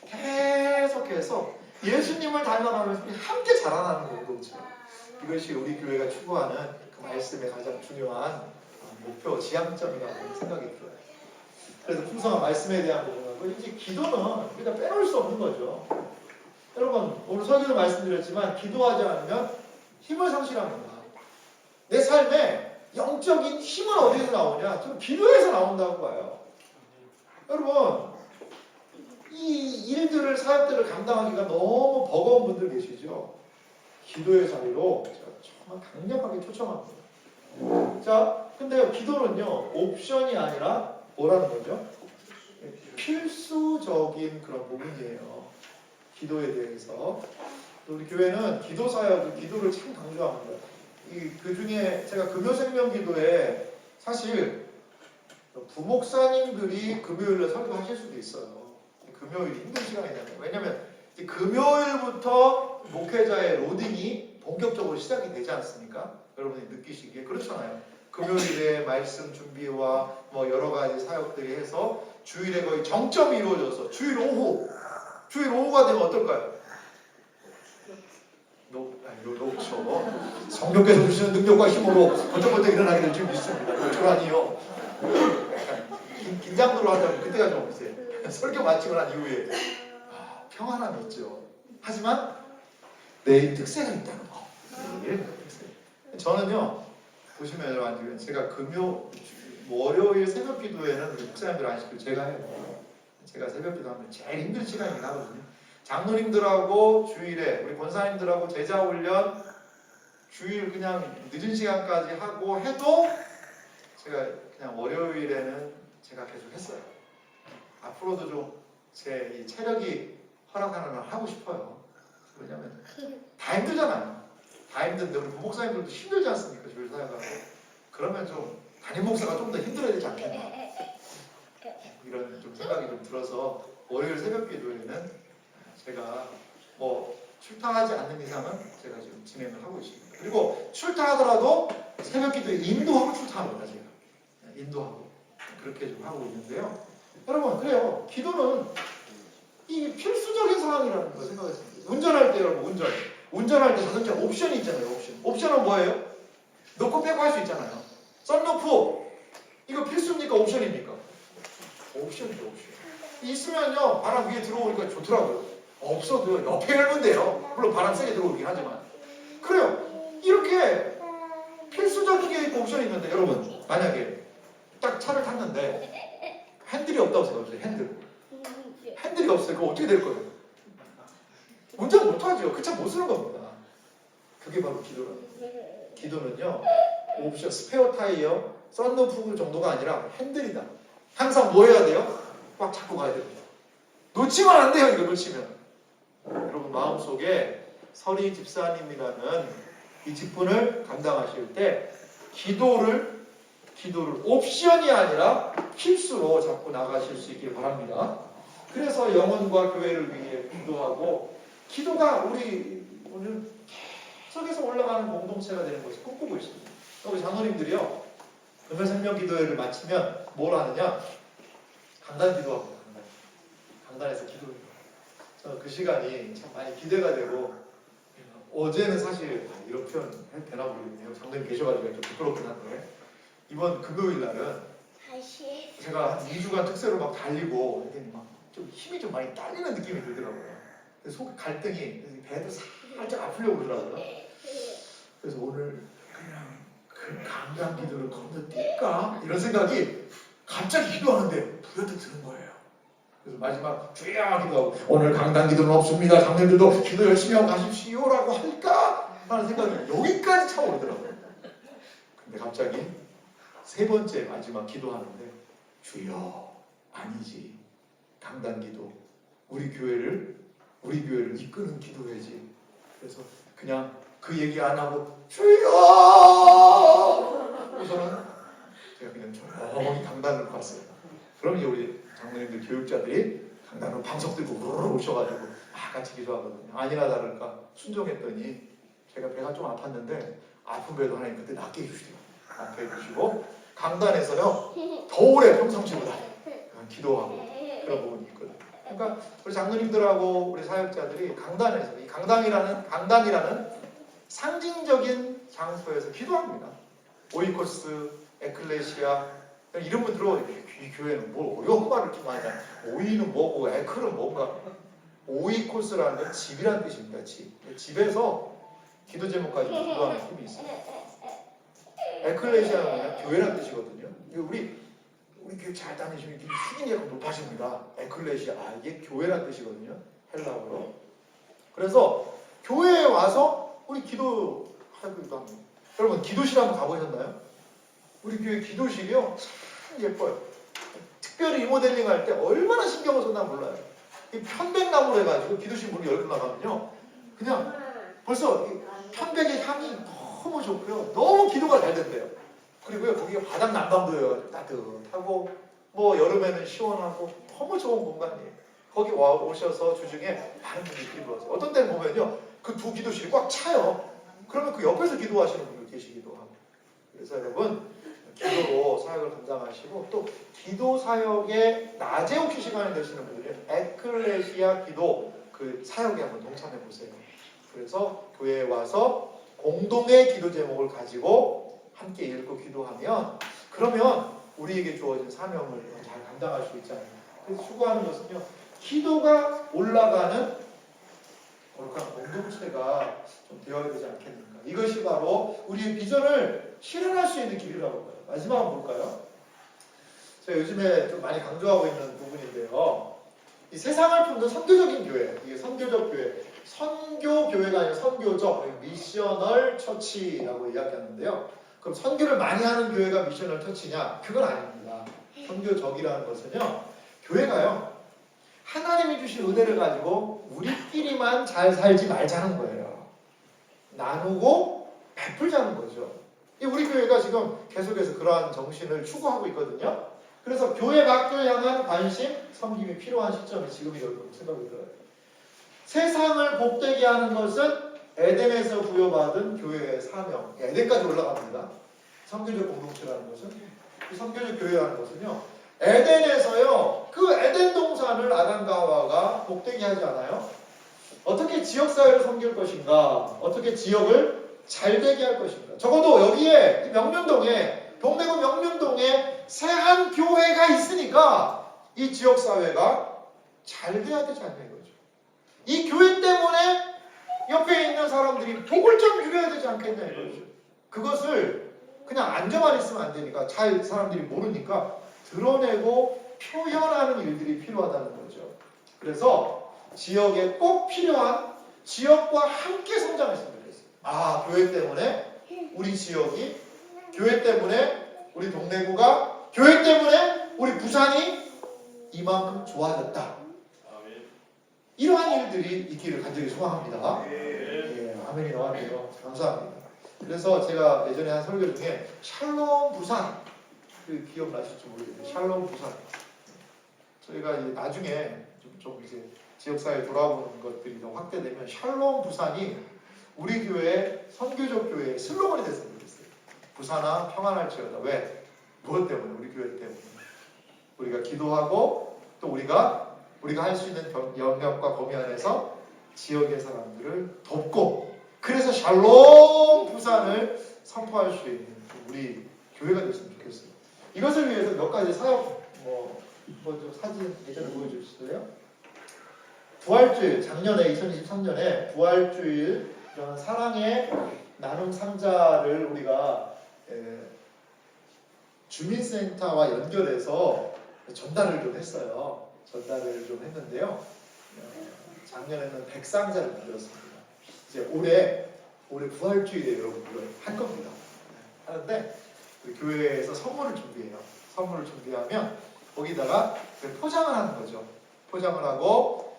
계속해서 예수님을 닮아가면서 함께 자라나는 공동체. 이것이 우리 교회가 추구하는 그 말씀의 가장 중요한 목표, 지향점이라고 생각이 들어요. 그래서 풍성한 말씀에 대한 부분하고 이제 기도는 우리가 빼놓을 수 없는 거죠. 여러분 오늘 설교도 말씀드렸지만 기도하지 않으면 힘을 상실합니다. 내 삶에 영적인 힘은 어디서 나오냐? 좀 기도에서 나온다고 봐요. 여러분 이 일들을 사역들을 감당하기가 너무 버거운 분들 계시죠? 기도의 자리로 제가 정말 강력하게 초청합니다. 자, 근데요 기도는요 옵션이 아니라 뭐라는 거죠? 필수적인 그런 부분이에요. 기도에 대해서. 우리 교회는 기도 사역을 기도를 참 강조합니다. 그 중에 제가 금요생명 기도에 사실 부목사님들이 금요일에 설교하실 수도 있어요. 금요일이 힘든 시간이잖아요. 왜냐하면 금요일부터 목회자의 로딩이 본격적으로 시작이 되지 않습니까? 여러분이 느끼시기에 그렇잖아요. 금요일에 말씀 준비와 뭐 여러 가지 사역들이 해서 주일에 거의 정점이 이루어져서 주일 오후가 되면 어떨까요? 녹죠. 성령께서 주시는 능력과 힘으로 번쩍번쩍 일어나게 될 줄 믿습니다. 그렇죠?아니요. 긴장도로 하자면 그때가 좀 있어요. 설교 마치고 난 이후에 평안함이 있죠. 하지만 내 특세가 있다는 거. 저는요 보시면 여러분 제가 월요일 새벽 기도에는 우리 목사님들 아시고 제가 해요. 제가 새벽 기도하면 제일 힘든 시간이긴 하거든요. 장로님들하고 주일에 우리 권사님들하고 제자 훈련 주일 그냥 늦은 시간까지 하고 해도 제가 그냥 월요일에는 제가 계속 했어요. 앞으로도 좀 제 이 체력이 허락하는 걸 하고 싶어요. 왜냐면 다 힘들잖아요. 다 힘든데 우리 부목사님들도 힘들지 않습니까? 교회 사역하고. 그러면 좀 담임 목사가 좀 더 힘들어야 되지 않겠나? 이런 좀 생각이 좀 들어서 월요일 새벽 기도에는 제가 뭐 출타하지 않는 이상은 제가 지금 진행을 하고 있습니다. 그리고 출타하더라도 새벽 기도에 인도하고 출타합니다. 제가 인도하고 그렇게 좀 하고 있는데요. 여러분 그래요. 기도는 이 필수적인 상황이라는 걸 생각했습니다. 운전할 때 여러분 운전할 때 자동차 옵션이 있잖아요. 옵션은 뭐예요? 넣고 빼고 할 수 있잖아요. 썬루프 이거 필수입니까? 옵션입니까? 옵션이죠. 옵션. 있으면요 바람 위에 들어오니까 좋더라고요. 없어도 옆에 열면 돼요. 물론 바람 세게 들어오긴 하지만 그래요. 이렇게 필수적인 게 있고 옵션이 있는데 여러분 만약에 딱 차를 탔는데 핸들이 없다고 생각해보세요. 핸들이 없어요. 그럼 어떻게 될 거예요? 운전 못하죠. 그 차 못 쓰는 겁니다. 그게 바로 기도라는 거예요. 기도는요 옵션, 스페어 타이어, 썬루프 정도가 아니라 핸들이다. 항상 뭐 해야 돼요? 꽉 잡고 가야 됩니다. 놓치면 안 돼요. 이거 놓치면. 여러분 마음속에 서리 집사님이라는 이 직분을 감당하실 때 기도를 옵션이 아니라 필수로 잡고 나가실 수 있길 바랍니다. 그래서 영혼과 교회를 위해 기도하고 기도가 우리 오늘 계속해서 올라가는 공동체가 되는 것을 꿈꾸고 있습니다. 우리 장로님들이요 금요 생명 기도회를 마치면 뭘 하느냐? 강단 기도합니다. 강단에서 기도해요. 저는 그 시간이 참 많이 기대가 되고 어제는 사실 이런 표현 해도 되나 모르겠네요. 장로님 계셔가지고 좀 부끄럽긴 한데 이번 금요일 날은 제가 한 2주간 특세로 막 달리고 막 좀 힘이 좀 많이 딸리는 느낌이 들더라고요. 그래서 속 갈등이 배도 살짝 아프려고 그러더라고요. 그래서 오늘 그냥 그 강단 기도를 건너뛸까? 이런 생각이 갑자기 기도하는데 불현듯 드는 거예요. 그래서 마지막 주여 기도하고 오늘 강단 기도는 없습니다. 장님들도 기도 열심히 하고 가십시오라고 할까? 하는 생각이 여기까지 차오르더라고요. 근데 갑자기 세 번째 마지막 기도하는데 주여 아니지. 강단 기도 우리 교회를 이끄는 기도회지. 그래서 그냥 그 얘기 안 하고 주여 우선은 제가 그냥 조용히 강단으로 갔어요. 그럼 이제 우리 장로님들 교육자들이 강단으로 방석 들고 우르르 오셔가지고 같이 기도하거든요. 아니나 다를까 순종했더니 제가 배가 좀 아팠는데 아픈 배도 하나님 그때 낫게 해주시고 강단에서요 더 오래 평상시보다 기도하고 그런 부분이 있거든요. 그러니까 우리 장로님들하고 우리 사역자들이 강단에서 이 강단이라는 상징적인 장소에서 기도합니다. 오이코스, 에클레시아 이름은 들어보니 이 교회는 뭐 어려운 말을 이렇게 많이 하냐. 오이는 뭐고 에클은 뭔가. 오이코스라는 건 집이라는 뜻입니다. 집에서 기도 제목까지 기도하는 힘이 있습니다. 에클레시아는 뭐냐? 교회라는 뜻이거든요. 우리 교회 잘 다니시면 수준이 약간 높아집니다. 에클레시아 이게 교회라는 뜻이거든요. 헬라어로. 그래서 교회에 와서 우리 기도하기도 합니다. 여러분 기도실 한번 가보셨나요? 우리 교회 기도실이요 참 예뻐요. 특별히 리모델링 할 때 얼마나 신경을 썼나 몰라요. 이 편백나무로 해가지고 기도실 문을 열고 나가면요 그냥 벌써 이 편백의 향이 너무 좋고요. 너무 기도가 잘 된대요. 그리고요 거기가 바닥 난방도여가지고 따뜻하고 뭐 여름에는 시원하고 너무 좋은 공간이에요. 거기 오셔서 주중에 많은 분들이 기도하세요. 어떤 때는 보면요 그 두 기도실이 꽉 차요. 그러면 그 옆에서 기도하시는 분들 계시기도 하고. 그래서 여러분 기도로 사역을 감당하시고 또 기도 사역에 낮에 혹시 시간이 되시는 분들은 에클레시아 기도 그 사역에 한번 동참해 보세요. 그래서 교회에 와서 공동의 기도 제목을 가지고 함께 읽고 기도하면 그러면 우리에게 주어진 사명을 잘 감당할 수 있잖아요. 그래서 추구하는 것은요 기도가 올라가는 거룩한 공동체가 좀 되어야 되지 않겠는가. 이것이 바로 우리의 비전을 실현할 수 있는 길이라고 봐요. 마지막은 뭘까요? 제가 요즘에 좀 많이 강조하고 있는 부분인데요. 이 세상을 품는 선교적인 교회, 이게 선교적 교회, 선교 교회가 아니라 선교적, 미셔널 처치라고 이야기하는데요. 그럼 선교를 많이 하는 교회가 미셔널 처치냐? 그건 아닙니다. 선교적이라는 것은요, 교회가요, 하나님이 주신 은혜를 가지고 우리끼리만 잘 살지 말자는 거예요. 나누고 베풀자는 거죠. 우리 교회가 지금 계속해서 그러한 정신을 추구하고 있거든요. 그래서 교회 밖을 향한 관심, 섬김이 필요한 시점이 지금이라고 생각이 들어요. 세상을 복되게 하는 것은 에덴에서 부여받은 교회의 사명. 에덴까지 올라갑니다. 선교적 공동체라는 것은, 이 선교적 교회라는 것은요, 에덴에서요, 그 에덴 동산을 아담과 하와가 복되게 하지 않아요? 어떻게 지역사회를 섬길 것인가? 어떻게 지역을 잘되게 할 것인가? 적어도 여기에 명륜동에, 동대구 명륜동에 새한 교회가 있으니까 이 지역사회가 잘 돼야 되지 않냐 이거죠. 이 교회 때문에 옆에 있는 사람들이 복을 좀 누려야 되지 않겠냐 이거죠. 그것을 그냥 앉아만 있으면 안 되니까, 잘 사람들이 모르니까 드러내고 표현하는 일들이 필요하다는 거죠. 그래서 지역에 꼭 필요한, 지역과 함께 성장했으면 좋겠어요. 아, 교회 때문에 우리 지역이, 교회 때문에 우리 동래구가, 교회 때문에 우리 부산이 이만큼 좋아졌다. 이러한 일들이 있기를 간절히 소망합니다. 예, 아멘이 나왔네요. 감사합니다. 그래서 제가 예전에 한 설교 중에 샬롬 부산, 그 기억나실지 모르겠는데 샬롬 부산, 저희가 이제 나중에 좀 이제 지역사회에 돌아오는 것들이 더 확대되면 샬롬 부산이 우리 교회 선교적 교회의 슬로건이 됐으면 좋겠어요. 부산아 평안할지어다. 왜? 무엇 때문에? 우리 교회 때문에. 우리가 기도하고 또 우리가 할 수 있는 영역과 범위 안에서 지역의 사람들을 돕고, 그래서 샬롬 부산을 선포할 수 있는 우리 교회가 됐으면 좋겠어요. 이것을 위해서 몇 가지 사역 좀 사진 예전에 보여주셨어요? 부활주일, 작년에 2023년에 부활주일 이런 사랑의 나눔 상자를 우리가 주민센터와 연결해서 전달을 좀 했어요. 전달을 좀 했는데요. 작년에는 100상자를 만들었습니다. 이제 올해 부활주일에 여러분들 할 겁니다. 하는데 우리 교회에서 선물을 준비해요. 선물을 준비하면 거기다가 포장을 하는 거죠. 포장을 하고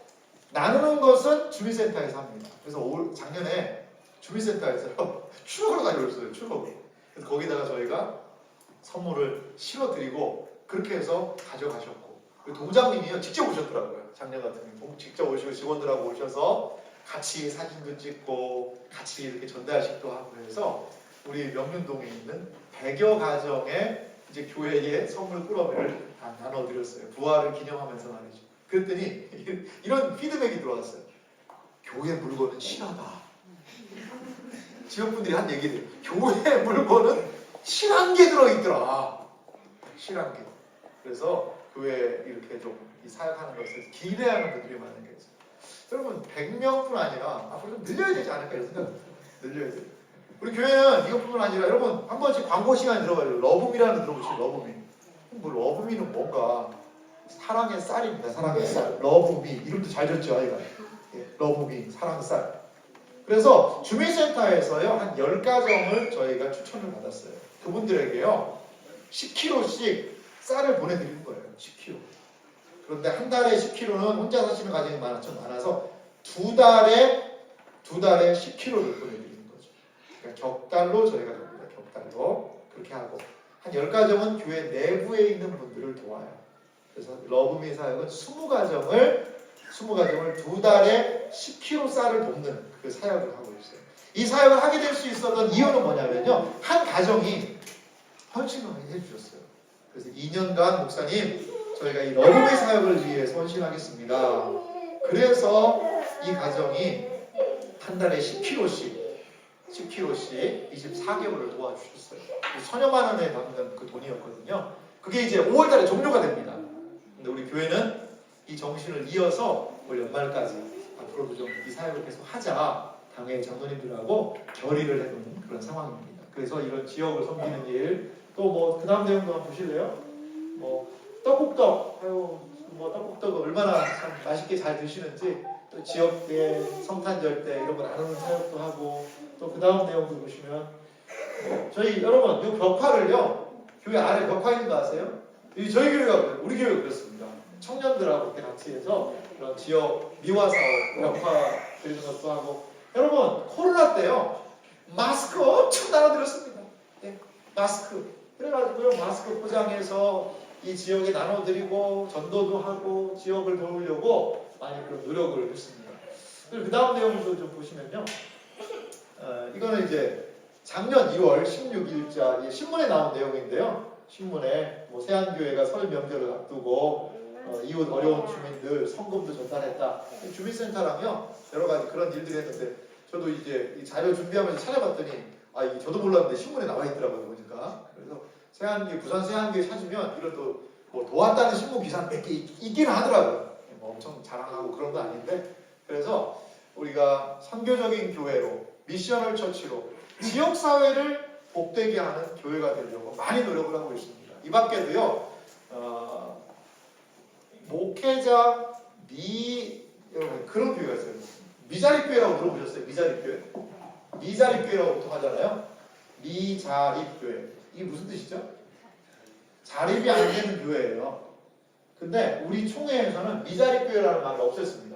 나누는 것은 주민센터에서 합니다. 그래서 작년에 주민센터에서 추억을 가져오셨어요. 추억을. 그래서 거기다가 저희가 선물을 실어드리고 그렇게 해서 가져가셨고, 동장님이요 직접 오셨더라고요. 작년 같은 경우 직접 오시고 직원들하고 오셔서 같이 사진도 찍고 같이 이렇게 전달식도 하고 해서 우리 명륜동에 있는 100여 가정의 이제 교회에 선물 꾸러미를 다 나눠드렸어요. 부활을 기념하면서 말이죠. 그랬더니 이런 피드백이 들어왔어요. 교회 물건은 실하다. 지역분들이 한 얘기들. 교회 물건은 실한 게 들어있더라. 실한 게. 그래서 교회 이렇게 좀 사역하는 것을 기대하는 분들이 많은 게 있어요. 여러분 100명뿐 아니라 앞으로 좀 늘려야 되지 않을까 이런 생각입니다. 늘려야 돼요. 우리 교회는 이것뿐만 아니라 여러분 한 번씩 광고 시간 들어봐요. 러브미라는 들어보시죠. 러브미. 뭐 러브미는 뭔가 사랑의 쌀입니다. 사랑의 쌀. 러브미. 이름도 잘 졌죠 아이가. 예, 러브미. 사랑의 쌀. 그래서 주민센터에서요 한 10가정을 저희가 추천을 받았어요. 그분들에게요 10kg씩 쌀을 보내드리는 거예요. 10kg. 그런데 한 달에 10kg는 혼자 사시는 가정이 많아서 두 달에 10kg를 보내드리는 거죠. 그러니까 격달로 저희가 됩니다. 격달로 그렇게 하고 한 10가정은 교회 내부에 있는 분들을 도와요. 그래서 러브미 사역은 20가정을 두 달에 10kg 쌀을 돕는 그 사역을 하고 있어요. 이 사역을 하게 될 수 있었던 이유는 뭐냐면요. 한 가정이 헌신을 해주셨어요. 그래서 2년간 목사님 저희가 이 러브미 사역을 위해서 헌신하겠습니다. 그래서 이 가정이 한 달에 10kg씩 24개월을 도와주셨어요. 서너만 원에 받는 그 돈이었거든요. 그게 이제 5월달에 종료가 됩니다. 근데 우리 교회는 이 정신을 이어서 올 연말까지 앞으로도 좀 이 사역을 계속 하자 당회 장로님들하고 결의를 해놓은 그런 상황입니다. 그래서 이런 지역을 섬기는 일, 또 그 다음 내용도 한번 보실래요? 떡국떡, 떡국떡을 얼마나 참 맛있게 잘 드시는지, 또 지역의 성탄절 때 이런 거 나누는 사역도 하고, 또 그 다음 내용도 보시면 저희 여러분 이 벽화를요 교회 아래 벽화 있는 거 아세요? 저희 교회가 우리 교회가 그렇습니다. 청년들하고 이렇게 같이 해서 그런 지역 미화 사업 벽화 드리는 것도 하고, 여러분 코로나 때요 마스크 엄청 나눠드렸습니다. 예, 마스크. 그래가지고요, 마스크 포장해서 이 지역에 나눠드리고 전도도 하고 지역을 도우려고 많이 그런 노력을 했습니다. 그리고 그 다음 내용도 좀 보시면요. 이거는 이제 작년 2월 16일자 신문에 나온 내용인데요. 신문에 뭐 세안교회가 설 명절을 앞두고 이웃 어려운 주민들 성금도 전달했다. 주민센터랑요 여러 가지 그런 일들이 했는데 저도 이제 이 자료 준비하면서 찾아봤더니 이게 저도 몰랐는데 신문에 나와 있더라고요 보니까. 그래서 세안교회 부산 세안교회 찾으면 이런 또뭐 도왔다는 신문 기사 몇 개 있기는 하더라고요. 뭐 엄청 자랑하고 그런 건 아닌데 그래서 우리가 선교적인 교회로 미셔널 처치로 지역 사회를 복되게 하는 교회가 되려고 많이 노력을 하고 있습니다. 이 밖에도요. 목회자 여러분 그런 교회가 있어요. 미자립교회라고 들어보셨어요? 미자립교회? 미자립교회라고 보통 하잖아요. 미자립교회. 이게 무슨 뜻이죠? 자립이 안 되는 교회예요. 근데 우리 총회에서는 미자립교회라는 말을 없앴습니다.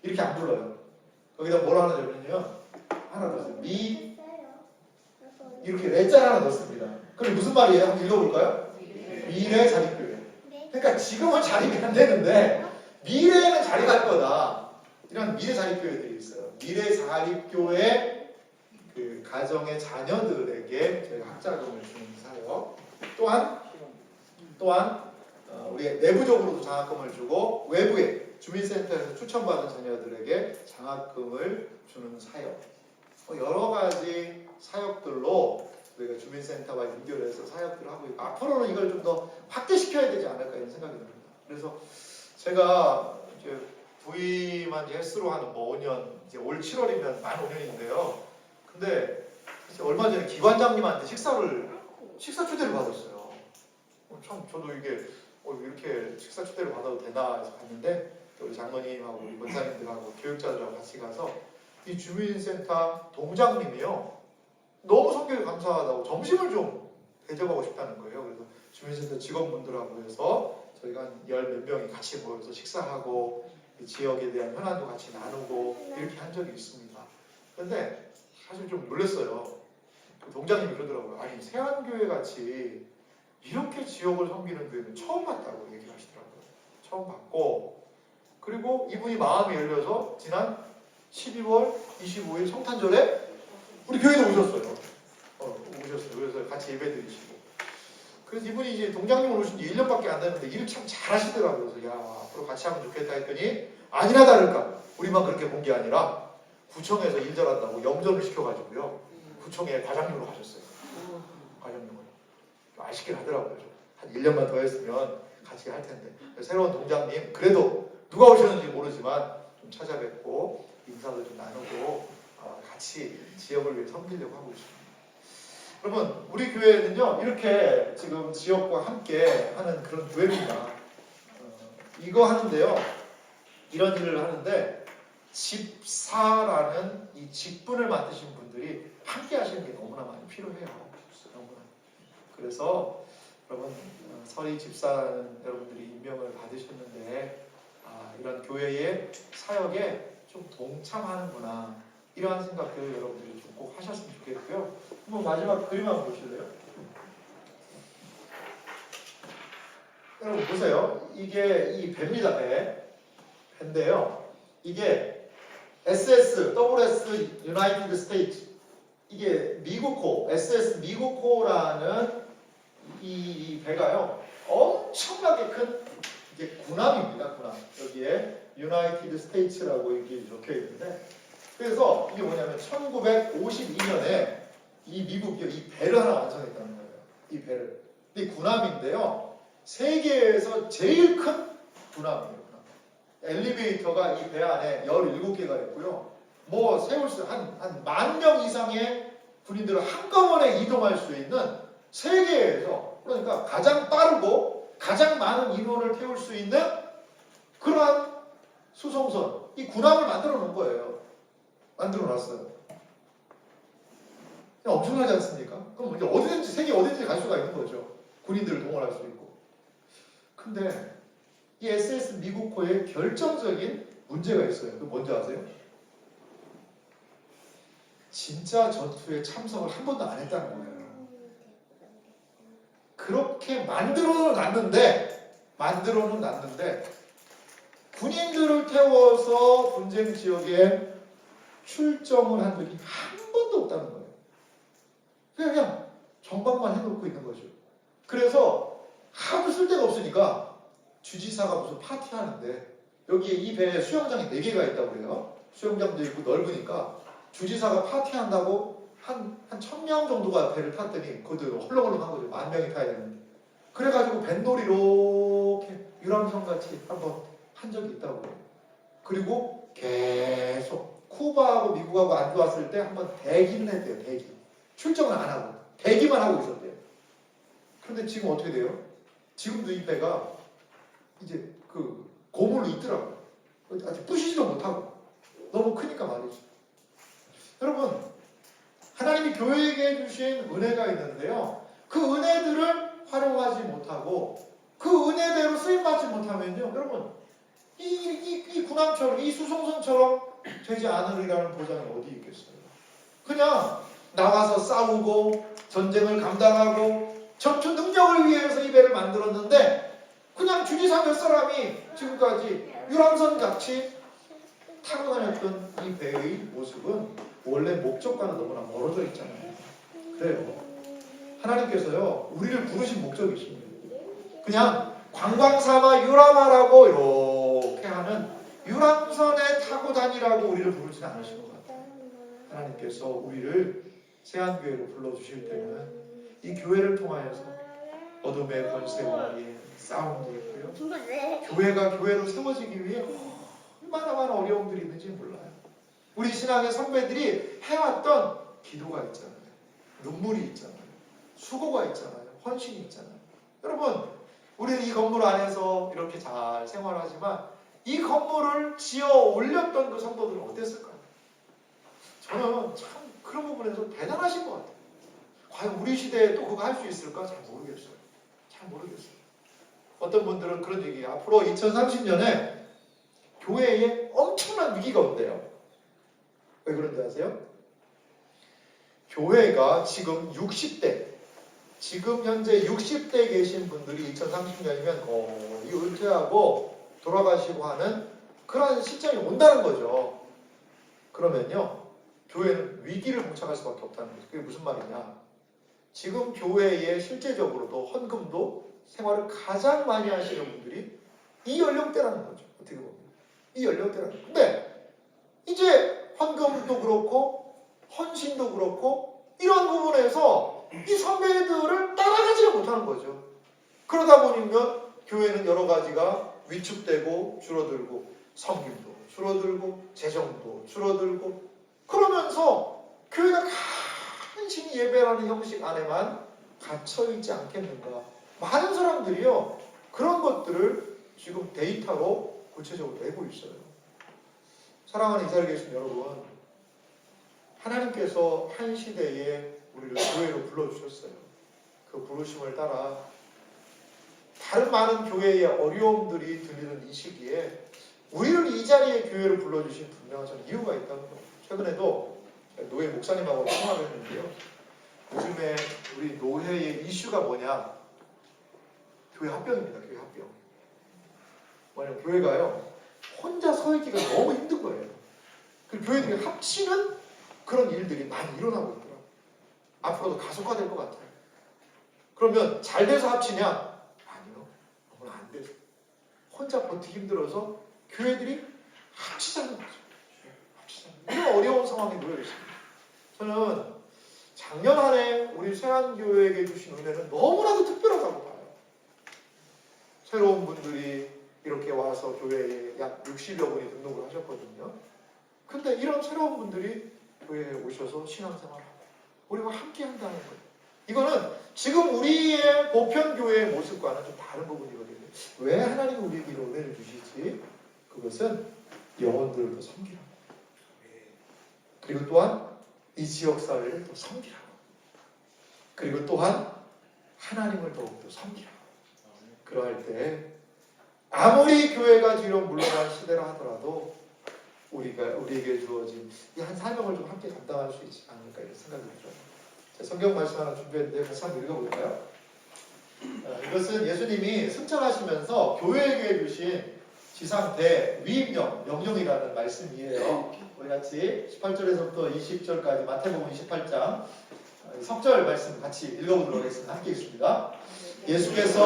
이렇게 안 불러요. 거기다 뭐라 하냐면요. 하나 넣었어요. 이렇게 레자를 하나 넣습니다. 그럼 무슨 말이에요? 한번 읽어볼까요? 미래 자립교회. 그러니까 지금은 자립이 안 되는데 미래에는 자립할 거다. 이런 미래 자립교회들이 있어요. 미래 자립교회 그 가정의 자녀들에게 저희가 학자금을 주는 사역. 또한 우리 내부적으로도 장학금을 주고 외부에 주민센터에서 추천받은 자녀들에게 장학금을 주는 사역. 여러 가지 사역들로 우리가 주민센터와 연결해서 사역들을 하고 있고 앞으로는 이걸 좀 더 확대시켜야 되지 않을까 이런 생각이 듭니다. 그래서 제가 이제 부임한 지 횟수로 한 5년, 이제 올 7월이면 만 5년인데요. 근데 얼마 전에 기관장님한테 식사 초대를 받았어요. 참 저도 이게 이렇게 식사 초대를 받아도 되나 해서 갔는데 우리 장로님하고 우리 권사님들하고 교육자들하고 같이 가서 이 주민센터 동장님이요. 너무 성격이 감사하다고 점심을 좀 대접하고 싶다는 거예요. 그래서 주민센터 직원분들하고 해서 저희가 한 10몇 명이 같이 모여서 식사하고 이 지역에 대한 현안도 같이 나누고 이렇게 한 적이 있습니다. 그런데 사실 좀 놀랐어요. 그 동장님이 그러더라고요. 아니 세안교회 같이 이렇게 지역을 섬기는 교회는 처음 봤다고 얘기를 하시더라고요. 처음 봤고 그리고 이분이 마음이 열려서 지난 12월 25일 성탄절에 우리 교회도 오셨어요. 오셨어요. 그래서 같이 예배 드리시고. 그래서 이분이 이제 동장님을 오신 지 1년밖에 안 됐는데 일을 참 잘하시더라고요. 그래서 야 앞으로 같이 하면 좋겠다 했더니 아니나 다를까 우리만 그렇게 본 게 아니라 구청에서 일 잘한다고 영접을 시켜가지고요. 구청에 과장님으로 가셨어요. 과장님으로. 아쉽긴 하더라고요. 한 1년만 더 했으면 같이 할 텐데. 새로운 동장님 그래도 누가 오셨는지 모르지만 좀 찾아뵙고 인사도 좀 나누고 같이 지역을 위해 섬기려고 하고 있습니다. 여러분 우리 교회는요 이렇게 지금 지역과 함께 하는 그런 교회입니다. 이거 하는데요 이런 일을 하는데 집사라는 이 직분을 맡으신 분들이 함께 하시는 게 너무나 많이 필요해요. 너무나. 그래서 여러분 서리 집사라는 여러분들이 임명을 받으셨는데 이런 교회의 사역에 좀 동참하는구나 이러한 생각들 여러분들이 좀 꼭 하셨으면 좋겠고요. 한번 마지막 그림 한번 보실래요? 여러분 보세요. 이게 이 배입니다. 배인데요. 이게 WS 유나이티드 스테이트 이게 미국호 SS 미국호라는 이 배가요 엄청나게 큰 이게 군함입니다. 군함. 여기에 유나이티드 스테이츠라고 이게 적혀 있는데 그래서 이게 뭐냐면 1952년에 이 미국이 이 배를 하나 완성했다는 거예요. 이 배를. 이 군함인데요. 세계에서 제일 큰 군함이에요. 엘리베이터가 이 배 안에 17개가 있고요. 뭐 세울 수 한 10,000명 이상의 군인들을 한꺼번에 이동할 수 있는 세계에서 그러니까 가장 빠르고 가장 많은 인원을 태울 수 있는 그러한 수송선 이 군함을 만들어 놓은 거예요. 만들어 놨어요. 엄청나지 않습니까? 그럼 이제 어디든지 세계 어디든지 갈 수가 있는 거죠. 군인들을 동원할 수 있고. 근데 이 SS 미국호에 결정적인 문제가 있어요. 그 뭔지 아세요? 진짜 전투에 참석을 한 번도 안 했다는 거예요. 그렇게 만들어는 놨는데 군인들을 태워서 분쟁 지역에 출정을 한 적이 한 번도 없다는 거예요. 그냥 정방만 해놓고 있는 거죠. 그래서 하도 쓸 데가 없으니까 주지사가 무슨 파티하는데 여기에 이 배에 수영장이 4개가 있다고 그래요. 수영장도 있고 넓으니까 주지사가 파티한다고 한 1000명 정도가 배를 탔더니 그것도 헐렁헐렁한 거죠. 10,000명이 타야 되는데. 그래가지고 뱃놀이 이렇게 유람선같이 한번 한 적이 있다고 해요. 그리고 계속 쿠바하고 미국하고 안 좋았을 때 한번 대기는 했대요. 대기. 출정은 안 하고 대기만 하고 있었대요. 그런데 지금 어떻게 돼요? 지금도 이 배가 이제 그 고물로 있더라고요. 아직 부시지도 못하고 너무 크니까 말이죠. 여러분, 하나님이 교회에게 주신 은혜가 있는데요. 그 은혜들을 활용하지 못하고 그 은혜대로 쓰임받지 못하면요, 여러분, 이 군함처럼, 이 수송선처럼 되지 않으리라는 보장이 어디 있겠어요? 그냥 나가서 싸우고 전쟁을 감당하고 전투 능력을 위해서 이 배를 만들었는데 그냥 주지사 몇 사람이 지금까지 유람선 같이 타고 다녔던 이 배의 모습은 원래 목적과는 너무나 멀어져 있잖아요. 그래요. 하나님께서요, 우리를 부르신 목적이 있습니다. 그냥 관광 삼아 유람하라고 이렇게 하는 유람선에 타고 다니라고 우리를 부르지는 않으신 것 같아요. 하나님께서 우리를 세안교회로 불러주실 때는 이 교회를 통하여서 어둠의 권세와 싸움도 있고요. 교회가 교회로 세워지기 위해 얼마나 많은 어려움들이 있는지 몰라요. 우리 신앙의 선배들이 해왔던 기도가 있잖아요. 눈물이 있잖아요. 수고가 있잖아요. 헌신이 있잖아요. 여러분, 우리는 이 건물 안에서 이렇게 잘 생활하지만 이 건물을 지어 올렸던 그 성도들은 어땠을까요? 저는 참 그런 부분에서 대단하신 것 같아요. 과연 우리 시대에 또 그거 할 수 있을까? 잘 모르겠어요. 잘 모르겠어요. 어떤 분들은 그런 얘기예요. 앞으로 2030년에 교회에 엄청난 위기가 온대요. 왜 그런지 아세요? 교회가 지금 60대, 지금 현재 60대 계신 분들이 2030년이면 거의 은퇴하고 돌아가시고 하는 그런 시점이 온다는 거죠. 그러면요, 교회는 위기를 봉착할 수밖에 없다는 거죠. 그게 무슨 말이냐? 지금 교회에 실제적으로도 헌금도 생활을 가장 많이 하시는 분들이 이 연령대라는 거죠. 어떻게 보면 이 연령대라는 거죠. 근데 이제 헌금도 그렇고 헌신도 그렇고 이런 부분에서 이 선배들을 따라가지 못하는 거죠. 그러다 보면 교회는 여러 가지가 위축되고 줄어들고 섬김도 줄어들고 재정도 줄어들고 그러면서 교회가 간신히 예배라는 형식 안에만 갇혀있지 않겠는가. 많은 사람들이요, 그런 것들을 지금 데이터로 구체적으로 내고 있어요. 사랑하는 이 자리에 계신 여러분, 하나님께서 한 시대에 우리를 교회로 불러주셨어요. 그 부르심을 따라 다른 많은 교회의 어려움들이 들리는 이 시기에 우리를 이 자리에 교회로 불러주신 분명한 저는 이유가 있다는 거예요. 최근에도 노예 목사님하고 통화를 했는데요. 요즘에 우리 노회의 이슈가 뭐냐? 교회 합병입니다. 교회 합병. 뭐냐면 교회가요, 혼자 서 있기가 너무 힘든 거예요. 그 교회들이 합치는 그런 일들이 많이 일어나고 있더라고요. 앞으로도 가속화될 것 같아요. 그러면 잘 돼서 합치냐? 아니요. 너무 안 돼서. 혼자 버티기 힘들어서 교회들이 합치자는 거죠. 합치자는. 이런 어려운 상황에 놓여 있습니다. 저는 작년 한 해 우리 세안교회에게 주신 은혜는 너무나도 특별하다고 봐요. 새로운 분들이 이렇게 와서 교회에 약 60여 분이 등록을 하셨거든요. 근데 이런 새로운 분들이 교회에 오셔서 신앙생활하고 우리가 함께 한다는 거예요. 이거는 지금 우리의 보편교회의 모습과는 좀 다른 부분이거든요. 왜 하나님이 우리에게 이런 은혜를 주시지? 그것은 영혼들을 더 섬기라고. 그리고 또한 이 지역사회를 더 섬기라고. 그리고 또한 하나님을 더욱더 섬기라고. 그러할 때 아무리 교회가 뒤로 물러간 시대라 하더라도 우리에게 주어진 이 한 사명을 좀 함께 감당할 수 있지 않을까 이런 생각이 들어요. 성경 말씀 하나 준비했는데 같이 한번 읽어볼까요? 이것은 예수님이 승천하시면서 교회에게 주신 지상 대위임령, 명령이라는 말씀이에요. 우리 같이 18절에서부터 20절까지 마태복음 28장 석절 말씀 같이 읽어보도록 하겠습니다. 함께 읽습니다. 예수께서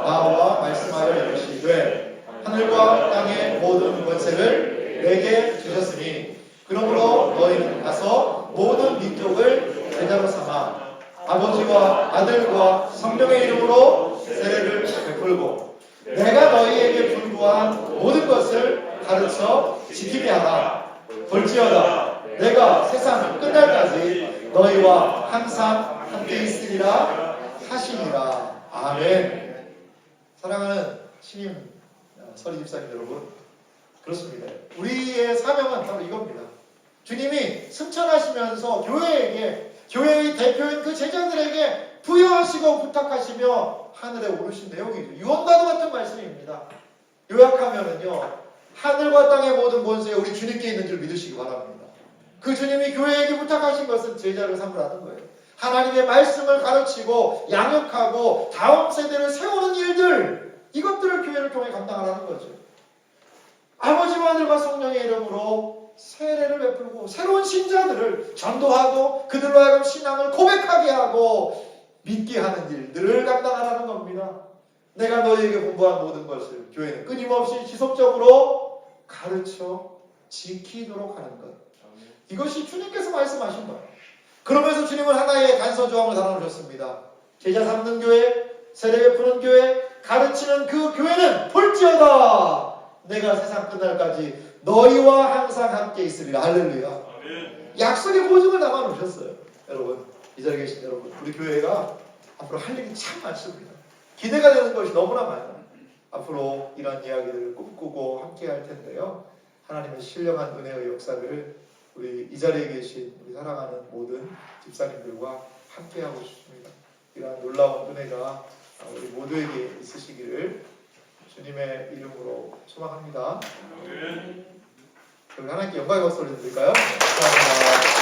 나와 말씀하여 이르시되 하늘과 땅의 모든 권세를 내게 주셨으니 그러므로 너희는 가서 모든 민족을 제자로 삼아 아버지와 아들과 성령의 이름으로 세례를 베풀고 내가 너희에게 분부한 모든 것을 가르쳐 지키게 하라. 볼지어다 내가 세상 끝날까지 너희와 항상 함께 있으리라 하시니라. 아멘. 사랑하는 신임 서리 집사님 여러분, 그렇습니다. 우리의 사명은 바로 이겁니다. 주님이 승천하시면서 교회의 대표인 그 제자들에게 부여하시고 부탁하시며 하늘에 오르신 내용이죠. 유언과도 같은 말씀입니다. 요약하면은요, 하늘과 땅의 모든 권세에 우리 주님께 있는 줄 믿으시기 바랍니다. 그 주님이 교회에게 부탁하신 것은 제자를 삼으라는 거예요. 하나님의 말씀을 가르치고 양육하고 다음 세대를 세우는 일들, 이것들을 교회를 통해 감당하라는 거죠. 아버지와 아들과 성령의 이름으로 세례를 베풀고 새로운 신자들을 전도하고 그들로 하여금 신앙을 고백하게 하고 믿게 하는 일들을 감당하라는 겁니다. 내가 너희에게 공부한 모든 것을 교회는 끊임없이 지속적으로 가르쳐 지키도록 하는 것. 이것이 주님께서 말씀하신 거예요. 그러면서 주님은 하나의 간서조항을 달아놓으셨습니다. 제자 삼는 교회, 세례 베푸는 교회, 가르치는 그 교회는 볼지어다 내가 세상 끝날까지 너희와 항상 함께 있으리라. 할렐루야. 아멘. 약속의 보증을 남아놓으셨어요. 여러분, 이 자리에 계신 여러분, 우리 교회가 앞으로 할 일이 참 많습니다. 기대가 되는 것이 너무나 많아요. 앞으로 이런 이야기들을 꿈꾸고 함께 할 텐데요. 하나님의 신령한 은혜의 역사를 우리 이 자리에 계신 우리 사랑하는 모든 집사님들과 함께 하고 싶습니다. 이러한 놀라운 은혜가 우리 모두에게 있으시기를 주님의 이름으로 소망합니다. 우리 하나님께 영광의 박수 올려드릴까요? 감사합니다.